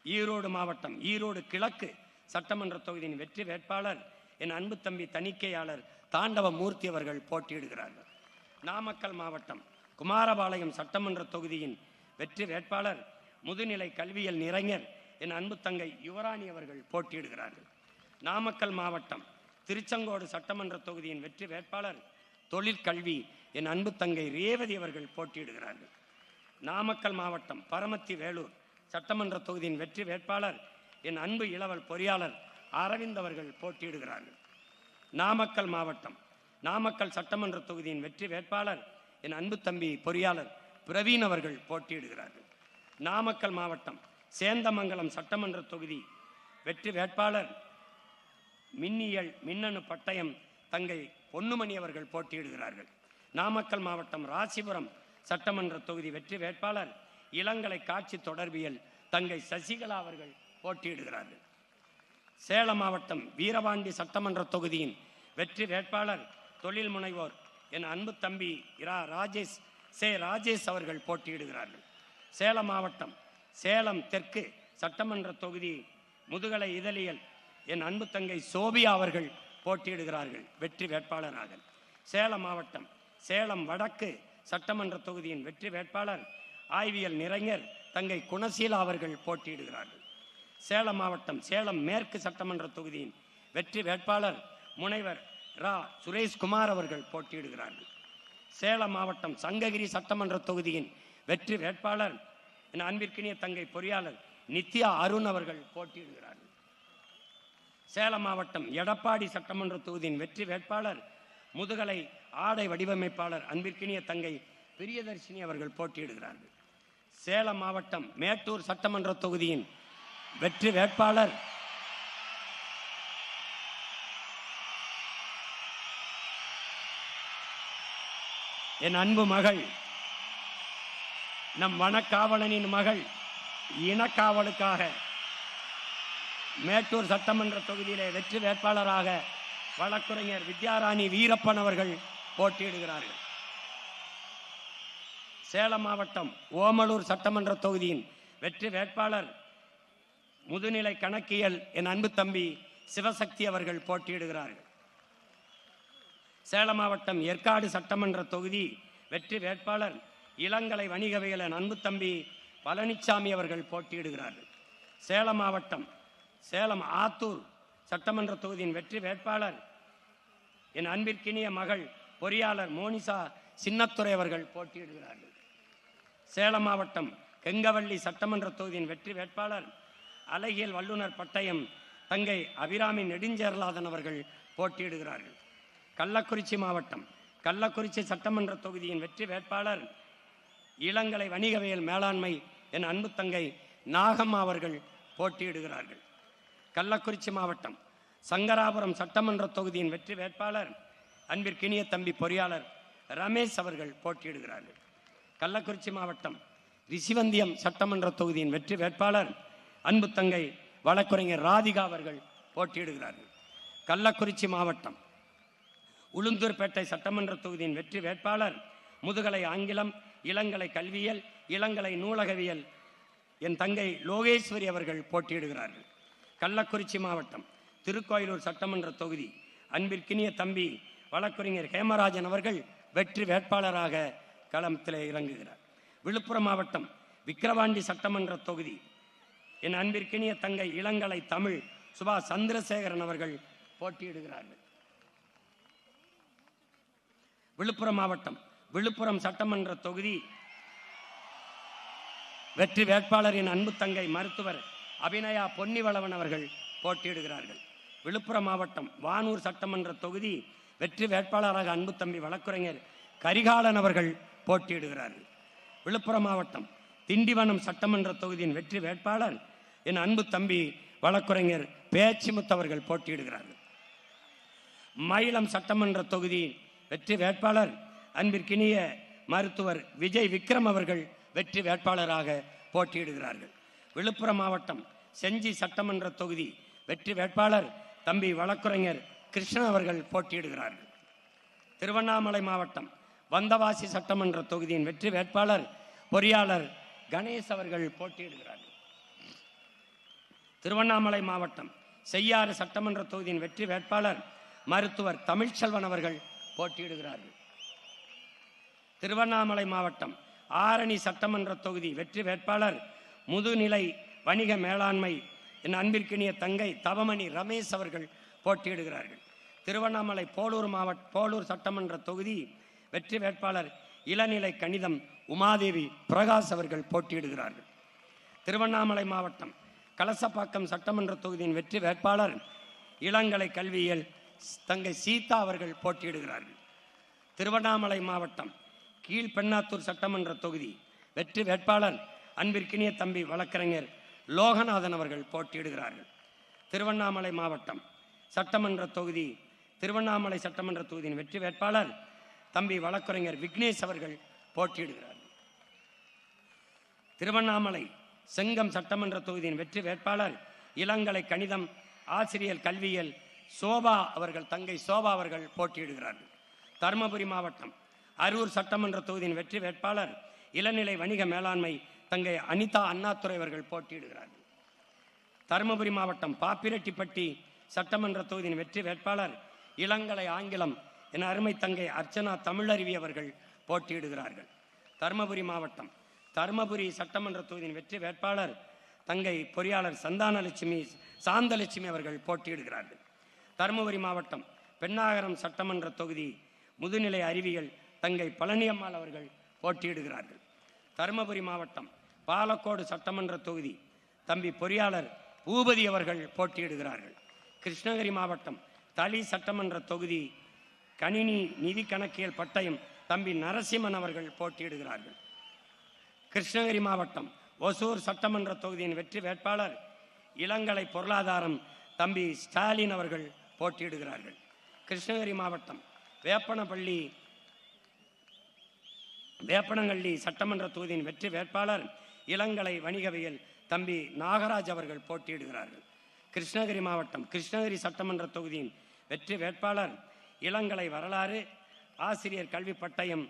S1: ஈரோடு மாவட்டம் ஈரோடு கிழக்கு சட்டமன்ற தொகுதியின் வெற்றி வேட்பாளர் என் அன்பு தம்பி தணிக்கையாளர் தாண்டவ மூர்த்தி அவர்கள் போட்டியிடுகிறார்கள். நாமக்கல் மாவட்டம் குமாரபாளையம் சட்டமன்ற தொகுதியின் வெற்றி வேட்பாளர் முதுநிலை கல்வியல் நிறைஞர் என் அன்பு தங்கை யுவராணி அவர்கள் போட்டியிடுகிறார்கள். நாமக்கல் மாவட்டம் திருச்செங்கோடு சட்டமன்ற தொகுதியின் வெற்றி வேட்பாளர் தொழிற்கல்வி என் அன்பு தங்கை ரேவதி அவர்கள் போட்டியிடுகிறார்கள். நாமக்கல் மாவட்டம் பரமத்தி வேலூர் சட்டமன்ற தொகுதியின் வெற்றி வேட்பாளர் என் அன்பு இளவல் பொறியாளர் அரவிந்த் அவர்கள் போட்டியிடுகிறார்கள். நாமக்கல் மாவட்டம் நாமக்கல் சட்டமன்ற தொகுதியின் வெற்றி வேட்பாளர் என் அன்பு தம்பி பொறியாளர் பிரவீன் அவர்கள் போட்டியிடுகிறார்கள். நாமக்கல் மாவட்டம் சேந்தமங்கலம் சட்டமன்ற தொகுதி வெற்றி வேட்பாளர் மின்னியல் மின்னணு பட்டயம் தங்கை பொன்னுமணி அவர்கள் போட்டியிடுகிறார்கள். நாமக்கல் மாவட்டம் ராசிபுரம் சட்டமன்ற தொகுதி வெற்றி வேட்பாளர் இளங்கலை காட்சி தொடர்பியல் தங்கை சசிகலா அவர்கள் போட்டியிடுகிறார்கள். சேலம் மாவட்டம் வீரபாண்டி சட்டமன்ற தொகுதியின் வெற்றி வேட்பாளர் தொழில் முனைவோர் என் அன்பு தம்பி ராஜேஷ் அவர்கள் போட்டியிடுகிறார்கள். சேலம் மாவட்டம் சேலம் தெற்கு சட்டமன்ற தொகுதி முதுகலை இதழியல் என் அன்பு தங்கை சோபியா அவர்கள் போட்டியிடுகிறார்கள் வெற்றி வேட்பாளராக. சேலம் மாவட்டம் சேலம் வடக்கு சட்டமன்ற தொகுதியின் வெற்றி வேட்பாளர் ஆய்வியல் நிறைஞர் தங்கை குணசீலா அவர்கள் போட்டியிடுகிறார்கள். சேலம் மாவட்டம் சேலம் மேற்கு சட்டமன்ற தொகுதியின் வெற்றி வேட்பாளர் முனைவர் சுரேஷ்குமார் அவர்கள் போட்டியிடுகிறார்கள். சேலம் மாவட்டம் சங்ககிரி சட்டமன்ற தொகுதியின் வெற்றி வேட்பாளர் என் அன்பிற்கினிய தங்கை பொறியாளர் நித்யா அருண் அவர்கள் போட்டியிடுகிறார்கள். சேலம் மாவட்டம் எடப்பாடி சட்டமன்ற தொகுதியின் வெற்றி வேட்பாளர் முதுகலை ஆடை வடிவமைப்பாளர் அன்பிற்கினிய தங்கை பிரியதர்ஷினி அவர்கள் போட்டியிடுகிறார்கள். சேலம் மாவட்டம் மேட்டூர் சட்டமன்ற தொகுதியின் வெற்றி வேட்பாளர் என் அன்பு மகள் நம் வனக்காவலனின் மகள் இனக்காவலுக்காக மேட்டூர் சட்டமன்ற தொகுதியிலே வெற்றி வேட்பாளராக வழக்குரைஞர் வித்யாராணி வீரப்பன் அவர்கள் போட்டியிடுகிறார்கள். சேலம் மாவட்டம் ஓமலூர் சட்டமன்ற தொகுதியின் வெற்றி வேட்பாளர் முதுநிலை கணக்கியல் என் அன்பு தம்பி சிவசக்தி அவர்கள் போட்டியிடுகிறார்கள். சேலம் மாவட்டம் ஏற்காடு சட்டமன்ற தொகுதி வெற்றி வேட்பாளர் இளங்கலை வணிகவியல் என் அன்பு தம்பி பழனிசாமி அவர்கள் போட்டியிடுகிறார்கள். சேலம் மாவட்டம் சேலம் ஆத்தூர் சட்டமன்ற தொகுதியின் வெற்றி வேட்பாளர் என் அன்பிற்கினிய மகள் பொறியாளர் மோனிசா சின்னத்துறை அவர்கள் போட்டியிடுகிறார்கள். சேலம் மாவட்டம் கெங்கவள்ளி சட்டமன்ற தொகுதியின் வெற்றி வேட்பாளர் அழகியல் வல்லுநர் பட்டயம் தங்கை அபிராமி நெடுஞ்சேரலாதன் அவர்கள் போட்டியிடுகிறார்கள். கள்ளக்குறிச்சி மாவட்டம் கள்ளக்குறிச்சி சட்டமன்ற தொகுதியின் வெற்றி வேட்பாளர் இளங்கலை வணிகவியல் மேலாண்மை என் அன்பு தங்கை நாகம்மா அவர்கள் போட்டியிடுகிறார்கள். கள்ளக்குறிச்சி மாவட்டம் சங்கராபுரம் சட்டமன்ற தொகுதியின் வெற்றி வேட்பாளர் அன்பிற்கினிய தம்பி பொறியாளர் ரமேஷ் அவர்கள் போட்டியிடுகிறார்கள். கள்ளக்குறிச்சி மாவட்டம் ரிஷிவந்தியம் சட்டமன்ற தொகுதியின் வெற்றி வேட்பாளர் அன்பு தங்கை வழக்குரைஞர் ராதிகா அவர்கள் போட்டியிடுகிறார்கள். கள்ளக்குறிச்சி மாவட்டம் உளுந்தூர்பேட்டை சட்டமன்ற தொகுதியின் வெற்றி வேட்பாளர் முதுகலை ஆங்கிலம் இளங்கலை கல்வியல் இளங்கலை நூலகவியல் என் தங்கை லோகேஸ்வரி அவர்கள் போட்டியிடுகிறார்கள். கள்ளக்குறிச்சி மாவட்டம் திருக்கோயிலூர் சட்டமன்ற தொகுதி அன்பிற்கினிய தம்பி வழக்குரைஞர் ஹேமராஜன் அவர்கள் வெற்றி வேட்பாளராக களத்தில் இறங்குகிறார். விழுப்புரம் மாவட்டம் விக்கிரவாண்டி சட்டமன்ற தொகுதி என் அன்பிற்கினிய தங்கை இளங்கலை தமிழ் சுபா சந்திரசேகரன் அவர்கள் போட்டியிடுகிறார்கள். விழுப்புரம் மாவட்டம் விழுப்புரம் சட்டமன்ற தொகுதி வெற்றி வேட்பாளரின் அன்பு தங்கை மருத்துவர் அபிநயா பொன்னிவளவன் அவர்கள் போட்டியிடுகிறார்கள். விழுப்புரம் மாவட்டம் வானூர் சட்டமன்ற தொகுதி வெற்றி வேட்பாளராக அன்பு தம்பி வழக்குரைஞர் கரிகாலன் அவர்கள் போட்டியிடுகிறார்கள். விழுப்புரம் மாவட்டம் திண்டிவனம் சட்டமன்ற தொகுதியின் வெற்றி வேட்பாளர் என் அன்பு தம்பி வழக்குரைஞர் பேச்சிமுத்தவர்கள் போட்டியிடுகிறார்கள். மயிலம் சட்டமன்ற தொகுதி வெற்றி வேட்பாளர் அன்பிற்கினிய மருத்துவர் விஜய் விக்ரம் அவர்கள் வெற்றி வேட்பாளராக போட்டியிடுகிறார்கள். விழுப்புரம் மாவட்டம் செஞ்சி சட்டமன்ற தொகுதி வெற்றி வேட்பாளர் தம்பி வழக்குரைஞர் கிருஷ்ணன் அவர்கள் போட்டியிடுகிறார்கள். திருவண்ணாமலை மாவட்டம் வந்தவாசி சட்டமன்ற தொகுதியின் வெற்றி வேட்பாளர் பொறியாளர் கணேஷ் அவர்கள் போட்டியிடுகிறார்கள். திருவண்ணாமலை மாவட்டம் செய்யாறு சட்டமன்ற தொகுதியின் வெற்றி வேட்பாளர் மருத்துவர் தமிழ்ச்செல்வன் அவர்கள் போட்டியிடுகிறார்கள். திருவண்ணாமலை மாவட்டம் ஆரணி சட்டமன்ற தொகுதி வெற்றி வேட்பாளர் முதுநிலை வணிக மேலாண்மை என் அன்பிற்கினிய தங்கை தவமணி ரமேஷ் அவர்கள் போட்டியிடுகிறார்கள். திருவண்ணாமலை போலூர் சட்டமன்ற தொகுதி வெற்றி வேட்பாளர் இளநிலை கணிதம் உமாதேவி பிரகாஷ் அவர்கள் போட்டியிடுகிறார்கள். திருவண்ணாமலை மாவட்டம் கலசப்பாக்கம் சட்டமன்ற தொகுதியின் வெற்றி வேட்பாளர் இளங்கலை கல்வியியல் தங்கை சீதா அவர்கள் போட்டியிடுகிறார்கள். திருவண்ணாமலை மாவட்டம் கீழ்பெண்ணாத்தூர் சட்டமன்ற தொகுதி வெற்றி வேட்பாளர் அன்பிற்கினிய தம்பி வழக்கறிஞர் லோகநாதன் அவர்கள் போட்டியிடுகிறார்கள். திருவண்ணாமலை மாவட்டம் திருவண்ணாமலை சட்டமன்ற தொகுதியின் வெற்றி வேட்பாளர் தம்பி வழக்கறிஞர் விக்னேஷ் அவர்கள் போட்டியிடுகிறார்கள். திருவண்ணாமலை செங்கம் சட்டமன்ற தொகுதியின் வெற்றி வேட்பாளர் இளங்கலை கணிதம் ஆசிரியர் கல்வியியல் சோபா அவர்கள் தங்கை சோபா அவர்கள் போட்டியிடுகிறார்கள். தருமபுரி மாவட்டம் அரூர் சட்டமன்ற தொகுதியின் வெற்றி வேட்பாளர் இளநிலை வணிக மேலாண்மை தங்கை அனிதா அண்ணாதுரை அவர்கள் போட்டியிடுகிறார்கள். தருமபுரி மாவட்டம் பாப்பிரெட்டிப்பட்டி சட்டமன்ற தொகுதியின் வெற்றி வேட்பாளர் இளங்கலை ஆங்கிலம் என அருமை தங்கை அர்ச்சனா தமிழருவி அவர்கள் போட்டியிடுகிறார்கள். தருமபுரி மாவட்டம் தருமபுரி சட்டமன்ற தொகுதியின் வெற்றி வேட்பாளர் தங்கை பொறியாளர் சாந்தலட்சுமி அவர்கள் போட்டியிடுகிறார்கள். தருமபுரி மாவட்டம் பெண்ணாகரம் சட்டமன்ற தொகுதி முதுநிலை அறிவியல் தங்கை பழனியம்மாள் அவர்கள் போட்டியிடுகிறார்கள். தருமபுரி மாவட்டம் பாலக்கோடு சட்டமன்ற தொகுதி தம்பி பொறியாளர் பூபதி அவர்கள் போட்டியிடுகிறார்கள். கிருஷ்ணகிரி மாவட்டம் தளி சட்டமன்ற தொகுதி கணினி நிதி கணக்கியல் பட்டயம் தம்பி நரசிம்மன் அவர்கள் போட்டியிடுகிறார்கள். கிருஷ்ணகிரி மாவட்டம் ஒசூர் சட்டமன்ற தொகுதியின் வெற்றி வேட்பாளர் இளங்கலை பொருளாதாரம் தம்பி ஸ்டாலின் அவர்கள் போட்டியிடுகிறார்கள். கிருஷ்ணகிரி மாவட்டம் வேப்பனங்கள்ளி சட்டமன்ற தொகுதியின் வெற்றி வேட்பாளர் இளங்கலை வணிகவியல் தம்பி நாகராஜ் அவர்கள் போட்டியிடுகிறார்கள். கிருஷ்ணகிரி மாவட்டம் கிருஷ்ணகிரி சட்டமன்ற தொகுதியின் வெற்றி வேட்பாளர் இளங்கலை வரலாறு ஆசிரியர் கல்வி பட்டயம்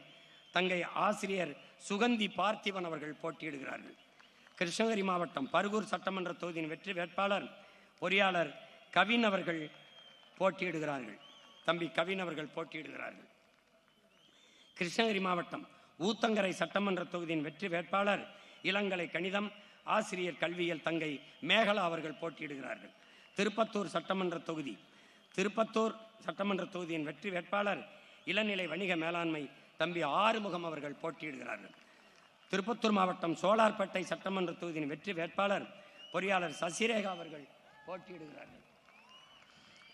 S1: தங்கை ஆசிரியர் சுகந்தி பார்த்திபன் அவர்கள் போட்டியிடுகிறார்கள். கிருஷ்ணகிரி மாவட்டம் பருகூர் சட்டமன்ற தொகுதியின் வெற்றி வேட்பாளர் பொறியாளர் கவின் அவர்கள் போட்டியிடுகிறார்கள். தம்பி கவின் அவர்கள் போட்டியிடுகிறார்கள். கிருஷ்ணகிரி மாவட்டம் ஊத்தங்கரை சட்டமன்ற தொகுதியின் வெற்றி வேட்பாளர் இளங்கலை கணிதம் ஆசிரியர் கல்வியியல் தங்கை மேகலா அவர்கள் போட்டியிடுகிறார்கள். திருப்பத்தூர் சட்டமன்ற தொகுதியின் வெற்றி வேட்பாளர் இளநிலை வணிக மேலாண்மை தம்பி ஆறுமுகம் அவர்கள் போட்டியிடுகிறார்கள். திருப்பத்தூர் மாவட்டம் சோலார்பேட்டை சட்டமன்ற தொகுதியின் வெற்றி வேட்பாளர் பொறியாளர் சசிரேகா அவர்கள் போட்டியிடுகிறார்கள்.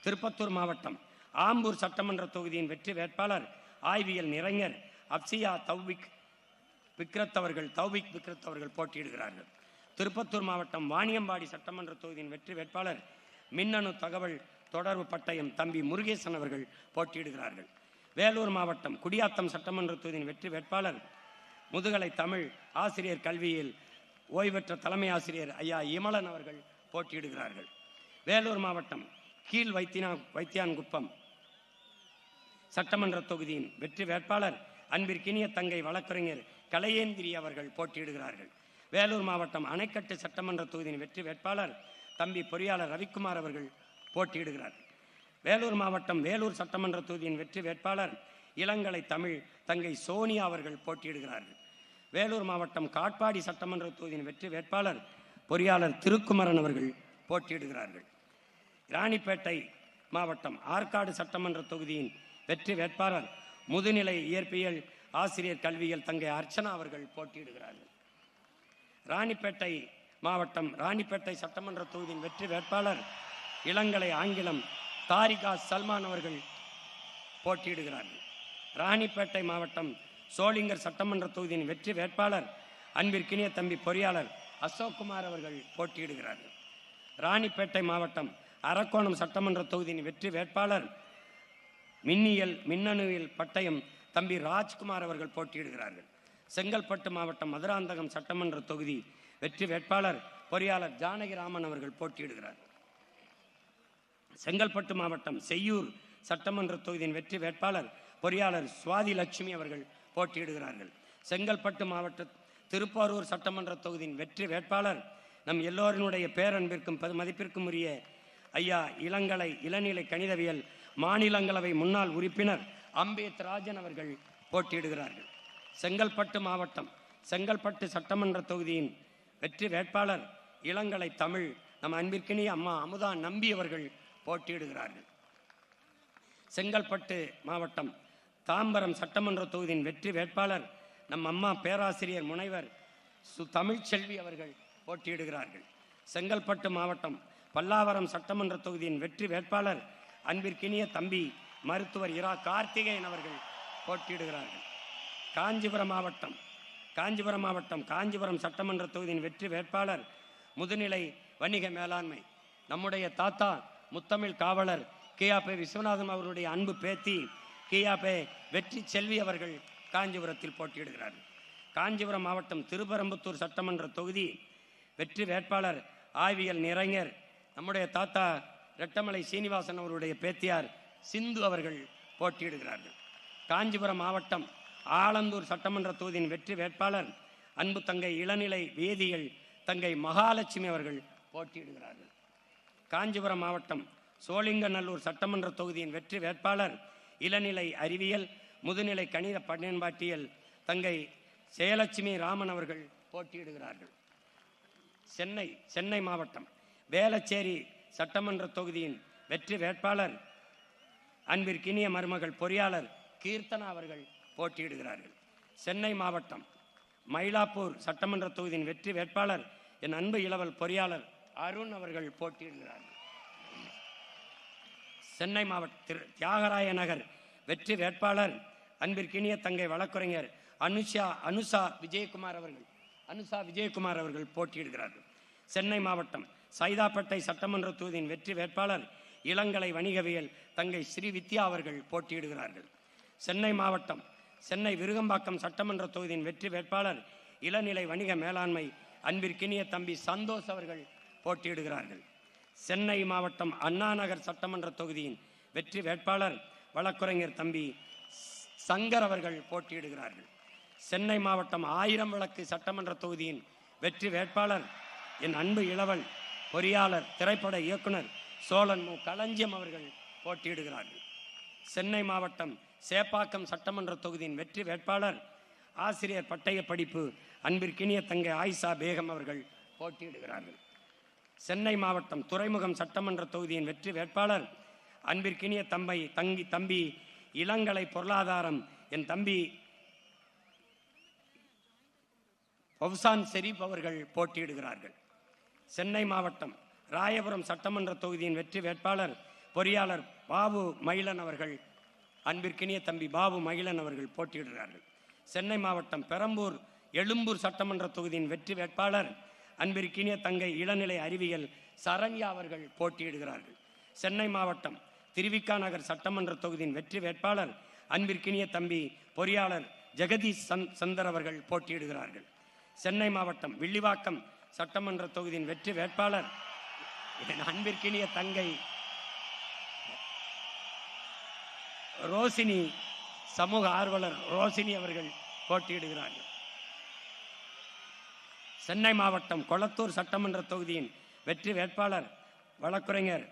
S1: திருப்பத்தூர் மாவட்டம் ஆம்பூர் சட்டமன்ற தொகுதியின் வெற்றி வேட்பாளர் ஆய்வியல் நிறைஞர் அப்சியா தௌபிக் விக்ரத் அவர்கள் போட்டியிடுகிறார்கள். திருப்பத்தூர் மாவட்டம் வாணியம்பாடி சட்டமன்ற தொகுதியின் வெற்றி வேட்பாளர் மின்னணு தகவல் தொடர்பு பட்டயம் தம்பி முருகேசன் அவர்கள் போட்டியிடுகிறார்கள். வேலூர் மாவட்டம் குடியாத்தம் சட்டமன்ற தொகுதியின் வெற்றி வேட்பாளர் முதுகலை தமிழ் ஆசிரியர் கல்வியில் ஓய்வெற்ற தலைமை ஆசிரியர் ஐயா இமலன் அவர்கள் போட்டியிடுகிறார்கள். வேலூர் மாவட்டம் கீழ் வைத்தியான்குப்பம் சட்டமன்ற தொகுதியின் வெற்றி வேட்பாளர் அன்பிற்கினிய தங்கை வழக்கறிஞர் கலையேந்திரி அவர்கள் போட்டியிடுகிறார்கள். வேலூர் மாவட்டம் அணைக்கட்டு சட்டமன்ற தொகுதியின் வெற்றி வேட்பாளர் தம்பி பொறியாளர் ரவிக்குமார் அவர்கள் போட்டியிடுகிறார்கள். வேலூர் மாவட்டம் வேலூர் சட்டமன்ற தொகுதியின் வெற்றி வேட்பாளர் இளங்கலை தமிழ் தங்கை சோனியா அவர்கள் போட்டியிடுகிறார்கள். வேலூர் மாவட்டம் காட்பாடி சட்டமன்ற தொகுதியின் வெற்றி வேட்பாளர் பொறியாளர் திருக்குமரன் அவர்கள் போட்டியிடுகிறார்கள். ராணிப்பேட்டை மாவட்டம் ஆற்காடு சட்டமன்ற தொகுதியின் வெற்றி வேட்பாளர் முதுநிலை இயற்பியல் ஆசிரியர் கல்வியியல் தங்கை அர்ச்சனா அவர்கள் போட்டியிடுகிறார்கள். ராணிப்பேட்டை மாவட்டம் ராணிப்பேட்டை சட்டமன்ற தொகுதியின் வெற்றி வேட்பாளர் இளங்கலை ஆங்கிலம் தாரிகா சல்மான் அவர்கள் போட்டியிடுகிறார்கள். ராணிப்பேட்டை மாவட்டம் சோளிங்கர் சட்டமன்ற தொகுதியின் வெற்றி வேட்பாளர் அன்பிற்கினிய தம்பி பொறியாளர் அசோக்குமார் அவர்கள் போட்டியிடுகிறார்கள். ராணிப்பேட்டை மாவட்டம் அரக்கோணம் சட்டமன்ற தொகுதியின் வெற்றி வேட்பாளர் மின்னணுவியல் பட்டயம் தம்பி ராஜ்குமார் அவர்கள் போட்டியிடுகிறார்கள். செங்கல்பட்டு மாவட்டம் மதுராந்தகம் சட்டமன்ற தொகுதி வெற்றி வேட்பாளர் பொறியாளர் ஜானகிராமன் அவர்கள் போட்டியிடுகிறார்கள். செங்கல்பட்டு மாவட்டம் செய்யூர் சட்டமன்ற தொகுதியின் வெற்றி வேட்பாளர் பொறியாளர் சுவாதி லட்சுமி அவர்கள் போட்டியிடுகிறார்கள். செங்கல்பட்டு மாவட்ட திருப்பாரூர் சட்டமன்ற தொகுதியின் வெற்றி வேட்பாளர் நம் எல்லோரினுடைய பேரன்பிற்கும் மதிப்பிற்கும் உரிய ஐயா இளநிலை கணிதவியல் மாநிலங்களவை முன்னாள் உறுப்பினர் அம்பேத் ராஜன் அவர்கள் போட்டியிடுகிறார்கள். செங்கல்பட்டு மாவட்டம் செங்கல்பட்டு சட்டமன்ற தொகுதியின் வெற்றி வேட்பாளர் இளங்கலை தமிழ் நம் அன்பிற்கினிய அம்மா அமுதா நம்பி அவர்கள் போட்டியிடுகிறார்கள். செங்கல்பட்டு மாவட்டம் தாம்பரம் சட்டமன்ற தொகுதியின் வெற்றி வேட்பாளர் நம் அம்மா பேராசிரியர் முனைவர் தமிழ்ச்செல்வி அவர்கள் போட்டியிடுகிறார்கள். செங்கல்பட்டு மாவட்டம் பல்லாவரம் சட்டமன்ற தொகுதியின் வெற்றி வேட்பாளர் அன்பிற்கினிய தம்பி மருத்துவர் இரா கார்த்திகேயன் அவர்கள் போட்டியிடுகிறார்கள். காஞ்சிபுரம் மாவட்டம் காஞ்சிபுரம் சட்டமன்ற தொகுதியின் வெற்றி வேட்பாளர் முதுநிலை வணிக மேலாண்மை நம்முடைய தாத்தா முத்தமிழ் காவலர் கியாபே விஸ்வநாதன் அவருடைய அன்பு பேத்தி கியாபே வெற்றி செல்வி அவர்கள் காஞ்சிபுரத்தில் போட்டியிடுகிறார்கள். காஞ்சிபுரம் மாவட்டம் திருப்பரம்புத்தூர் சட்டமன்ற தொகுதி வெற்றி வேட்பாளர் ஆய்வியல் நிறைஞர் நம்முடைய தாத்தா ரெட்டமலை சீனிவாசன் அவருடைய பேத்தியார் சிந்து அவர்கள் போட்டியிடுகிறார்கள். காஞ்சிபுரம் மாவட்டம் ஆலந்தூர் சட்டமன்ற தொகுதியின் வெற்றி வேட்பாளர் அன்பு தங்கை இளநிலை வேதியியல் தங்கை மகாலட்சுமி அவர்கள் போட்டியிடுகிறார்கள். காஞ்சிபுரம் மாவட்டம் சோழிங்கநல்லூர் சட்டமன்ற தொகுதியின் வெற்றி வேட்பாளர் இளநிலை அறிவியல் முதுநிலை கணித பயன்பாட்டியல் தங்கை ஜெயலட்சுமி ராமன் அவர்கள் போட்டியிடுகிறார்கள். சென்னை மாவட்டம் வேளச்சேரி சட்டமன்ற தொகுதியின் வெற்றி வேட்பாளர் அன்பிற்கினிய மருமகள் பொறியாளர் கீர்த்தனா அவர்கள் போட்டியிடுகிறார்கள். சென்னை மாவட்டம் மயிலாப்பூர் சட்டமன்ற தொகுதியின் வெற்றி வேட்பாளர் என் அன்பு இளவல் பொறியாளர் அருண் அவர்கள் போட்டியிடுகிறார்கள். சென்னை மாவட்ட தியாகராய நகர் வெற்றி வேட்பாளர் அன்பிற்கினிய தங்கை வழக்குரைஞர் அனுஷா விஜயகுமார் அவர்கள் போட்டியிடுகிறார்கள். சென்னை மாவட்டம் சைதாப்பேட்டை சட்டமன்ற தொகுதியின் வெற்றி வேட்பாளர் இளங்கலை வணிகவியல் தங்கை ஸ்ரீ வித்யா அவர்கள் போட்டியிடுகிறார்கள். சென்னை மாவட்டம் சென்னை விருகம்பாக்கம் சட்டமன்ற தொகுதியின் வெற்றி வேட்பாளர் இளநிலை வணிக மேலாண்மை அன்பிற்கினிய தம்பி சந்தோஷ் அவர்கள் போட்டியிடுகிறார்கள். சென்னை மாவட்டம் அண்ணாநகர் சட்டமன்ற தொகுதியின் வெற்றி வேட்பாளர் வழக்குரைஞர் தம்பி சங்கர் அவர்கள் போட்டியிடுகிறார்கள். சென்னை மாவட்டம் ஆயிரம் விளக்கு சட்டமன்ற தொகுதியின் வெற்றி வேட்பாளர் என் அன்பு இளவல் பொறியாளர் திரைப்பட இயக்குனர் சோழன் மு களஞ்சியம் அவர்கள் போட்டியிடுகிறார்கள். சென்னை மாவட்டம் சேப்பாக்கம் சட்டமன்ற தொகுதியின் வெற்றி வேட்பாளர் ஆசிரியர் பட்டய படிப்பு அன்பிற்கினிய தங்கை ஆயிஷா பேகம் அவர்கள் போட்டியிடுகிறார்கள். சென்னை மாவட்டம் துறைமுகம் சட்டமன்ற தொகுதியின் வெற்றி வேட்பாளர் அன்பிற்கினிய தம்பி இளங்கலை பொருளாதாரம் என் தம்பி பவுசான் ஷெரீப் அவர்கள் போட்டியிடுகிறார்கள். சென்னை மாவட்டம் ராயபுரம் சட்டமன்ற தொகுதியின் வெற்றி வேட்பாளர் பொறியாளர் பாபு மயிலன் அவர்கள் அன்பிற்கினிய தம்பி பாபு மகிழன் அவர்கள் போட்டியிடுகிறார்கள். சென்னை மாவட்டம் பெரம்பூர் எழும்பூர் சட்டமன்ற தொகுதியின் வெற்றி வேட்பாளர் அன்பிற்கினிய தங்கை இளநிலை அறிவியல் சரண்யா அவர்கள் போட்டியிடுகிறார்கள். சென்னை மாவட்டம் திருவிக்கா நகர் சட்டமன்ற தொகுதியின் வெற்றி வேட்பாளர் அன்பிற்கினிய தம்பி பொறியாளர் ஜெகதீஷ் சந்தர் அவர்கள் போட்டியிடுகிறார்கள். சென்னை மாவட்டம் வில்லிவாக்கம் சட்டமன்ற தொகுதியின் வெற்றி வேட்பாளர் அன்பிற்கினிய தங்கை ரோசினி சமூக ஆர்வலர் ரோசினி அவர்கள் போட்டியிடுகிறார்கள். சென்னை மாவட்டம் கொளத்தூர் சட்டமன்ற தொகுதியின் வெற்றி வேட்பாளர் வழக்குரைஞர்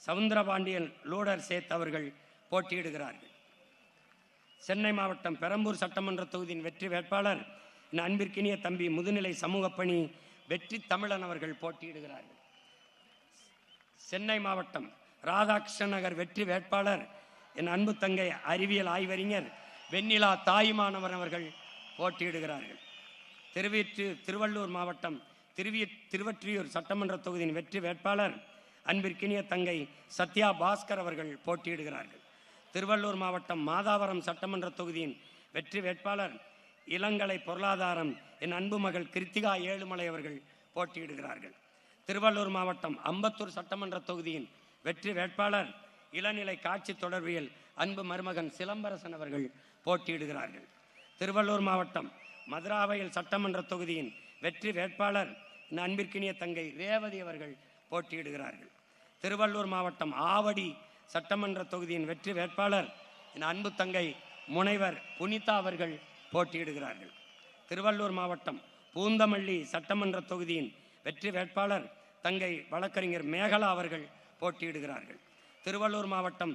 S1: சவுந்தரபாண்டியன் லூடர் சேத் அவர்கள் போட்டியிடுகிறார்கள். சென்னை மாவட்டம் பெரம்பூர் சட்டமன்ற தொகுதியின் வெற்றி வேட்பாளர் என் அன்பிற்கினிய தம்பி முதுநிலை சமூக பணி வெற்றி தமிழன் அவர்கள் போட்டியிடுகிறார்கள். சென்னை மாவட்டம் ராதாகிருஷ்ண நகர் வெற்றி வேட்பாளர் என் அன்பு தங்கை அறிவியல் ஆய்வறிஞர் வெண்ணிலா தாயுமானவர் அவர்கள் போட்டியிடுகிறார்கள். திருவள்ளூர் மாவட்டம் திருவற்றியூர் சட்டமன்ற தொகுதியின் வெற்றி வேட்பாளர் அன்பிற்கினிய தங்கை சத்யா பாஸ்கர் அவர்கள் போட்டியிடுகிறார்கள். திருவள்ளூர் மாவட்டம் மாதாவரம் சட்டமன்ற தொகுதியின் வெற்றி வேட்பாளர் இளங்கலை பொருளாதாரம் என் அன்பு மகள் கிருத்திகா ஏழுமலை அவர்கள் போட்டியிடுகிறார்கள். திருவள்ளூர் மாவட்டம் அம்பத்தூர் சட்டமன்ற தொகுதியின் வெற்றி வேட்பாளர் இளநிலை காட்சி தொடர்பியல் அன்பு மருமகன் சிலம்பரசன் அவர்கள் போட்டியிடுகிறார்கள். திருவள்ளூர் மாவட்டம் மதுராவயல் சட்டமன்ற தொகுதியின் வெற்றி வேட்பாளர் என் அன்பிற்கினிய தங்கை ரேவதி அவர்கள் போட்டியிடுகிறார்கள். திருவள்ளூர் மாவட்டம் ஆவடி சட்டமன்ற தொகுதியின் வெற்றி வேட்பாளர் என் அன்பு தங்கை முனைவர் புனிதா அவர்கள் போட்டியிடுகிறார்கள். திருவள்ளூர் மாவட்டம் பூந்தமல்லி சட்டமன்ற தொகுதியின் வெற்றி வேட்பாளர் தங்கை வழக்கறிஞர் மேகலா அவர்கள் போட்டியிடுகிறார்கள். திருவள்ளூர் மாவட்டம்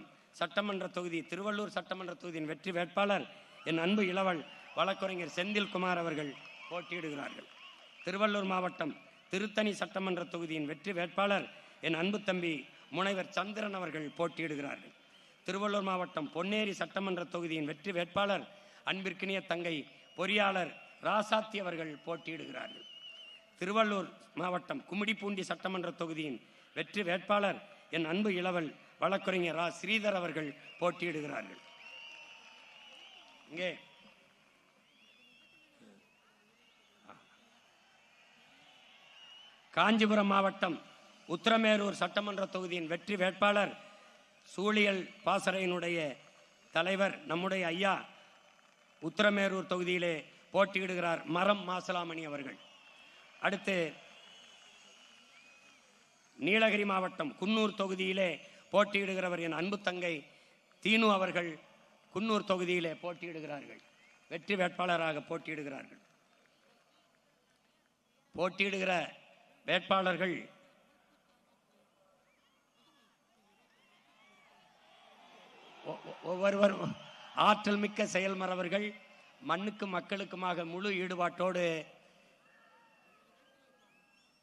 S1: திருவள்ளூர் சட்டமன்ற தொகுதியின் வெற்றி வேட்பாளர் என் அன்பு இளவல் வழக்கறிஞர் செந்தில்குமார் அவர்கள் போட்டியிடுகிறார்கள். திருவள்ளூர் மாவட்டம் திருத்தணி சட்டமன்ற தொகுதியின் வெற்றி வேட்பாளர் என் அன்பு தம்பி முனைவர் சந்திரன் அவர்கள் போட்டியிடுகிறார்கள். திருவள்ளூர் மாவட்டம் பொன்னேரி சட்டமன்ற தொகுதியின் வெற்றி வேட்பாளர் அன்பிற்கினிய தங்கை பொறியாளர் ராசாத்தி அவர்கள் போட்டியிடுகிறார்கள். திருவள்ளூர் மாவட்டம் கும்மிடிப்பூண்டி சட்டமன்ற தொகுதியின் வெற்றி வேட்பாளர் என் அன்பு இளவல் வழக்கறிஞர் ரா ஸ்ரீதர் அவர்கள் போட்டியிடுகிறார்கள். இங்கே காஞ்சிபுரம் மாவட்டம் உத்திரமேரூர் சட்டமன்ற தொகுதியின் வெற்றி வேட்பாளர் சூழியல் பாசறையினுடைய தலைவர் நம்முடைய ஐயா உத்திரமேரூர் தொகுதியிலே போட்டியிடுகிறார் மரம் மாசலாமணி அவர்கள். அடுத்து நீலகிரி மாவட்டம் குன்னூர் தொகுதியிலே போட்டியிடுகிறவர் என் அன்பு தங்கை தீனு அவர்கள் குன்னூர் தொகுதியிலே போட்டியிடுகிறார்கள், வெற்றி வேட்பாளராக போட்டியிடுகிறார்கள். போட்டியிடுகிற வேட்பாளர்கள் ஒவ்வொருவரும் ஆற்றல் மிக்க செயல்மறவர்கள், மண்ணுக்கும் மக்களுக்குமாக முழு ஈடுபாட்டோடு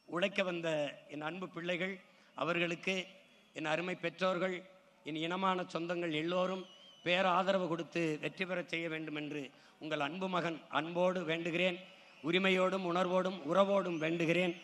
S1: உழைக்க வந்த என் அன்பு பிள்ளைகள், அவர்களுக்கு என் அருமை பெற்றோர்கள், என் இனமான சொந்தங்கள் எல்லோரும் பேர ஆதரவு கொடுத்து வெற்றி பெறச் செய்ய வேண்டும் என்று உங்கள் அன்பு மகன் அன்போடு வேண்டுகிறேன். உரிமையோடும் உணர்வோடும் உறவோடும் வேண்டுகிறேன்.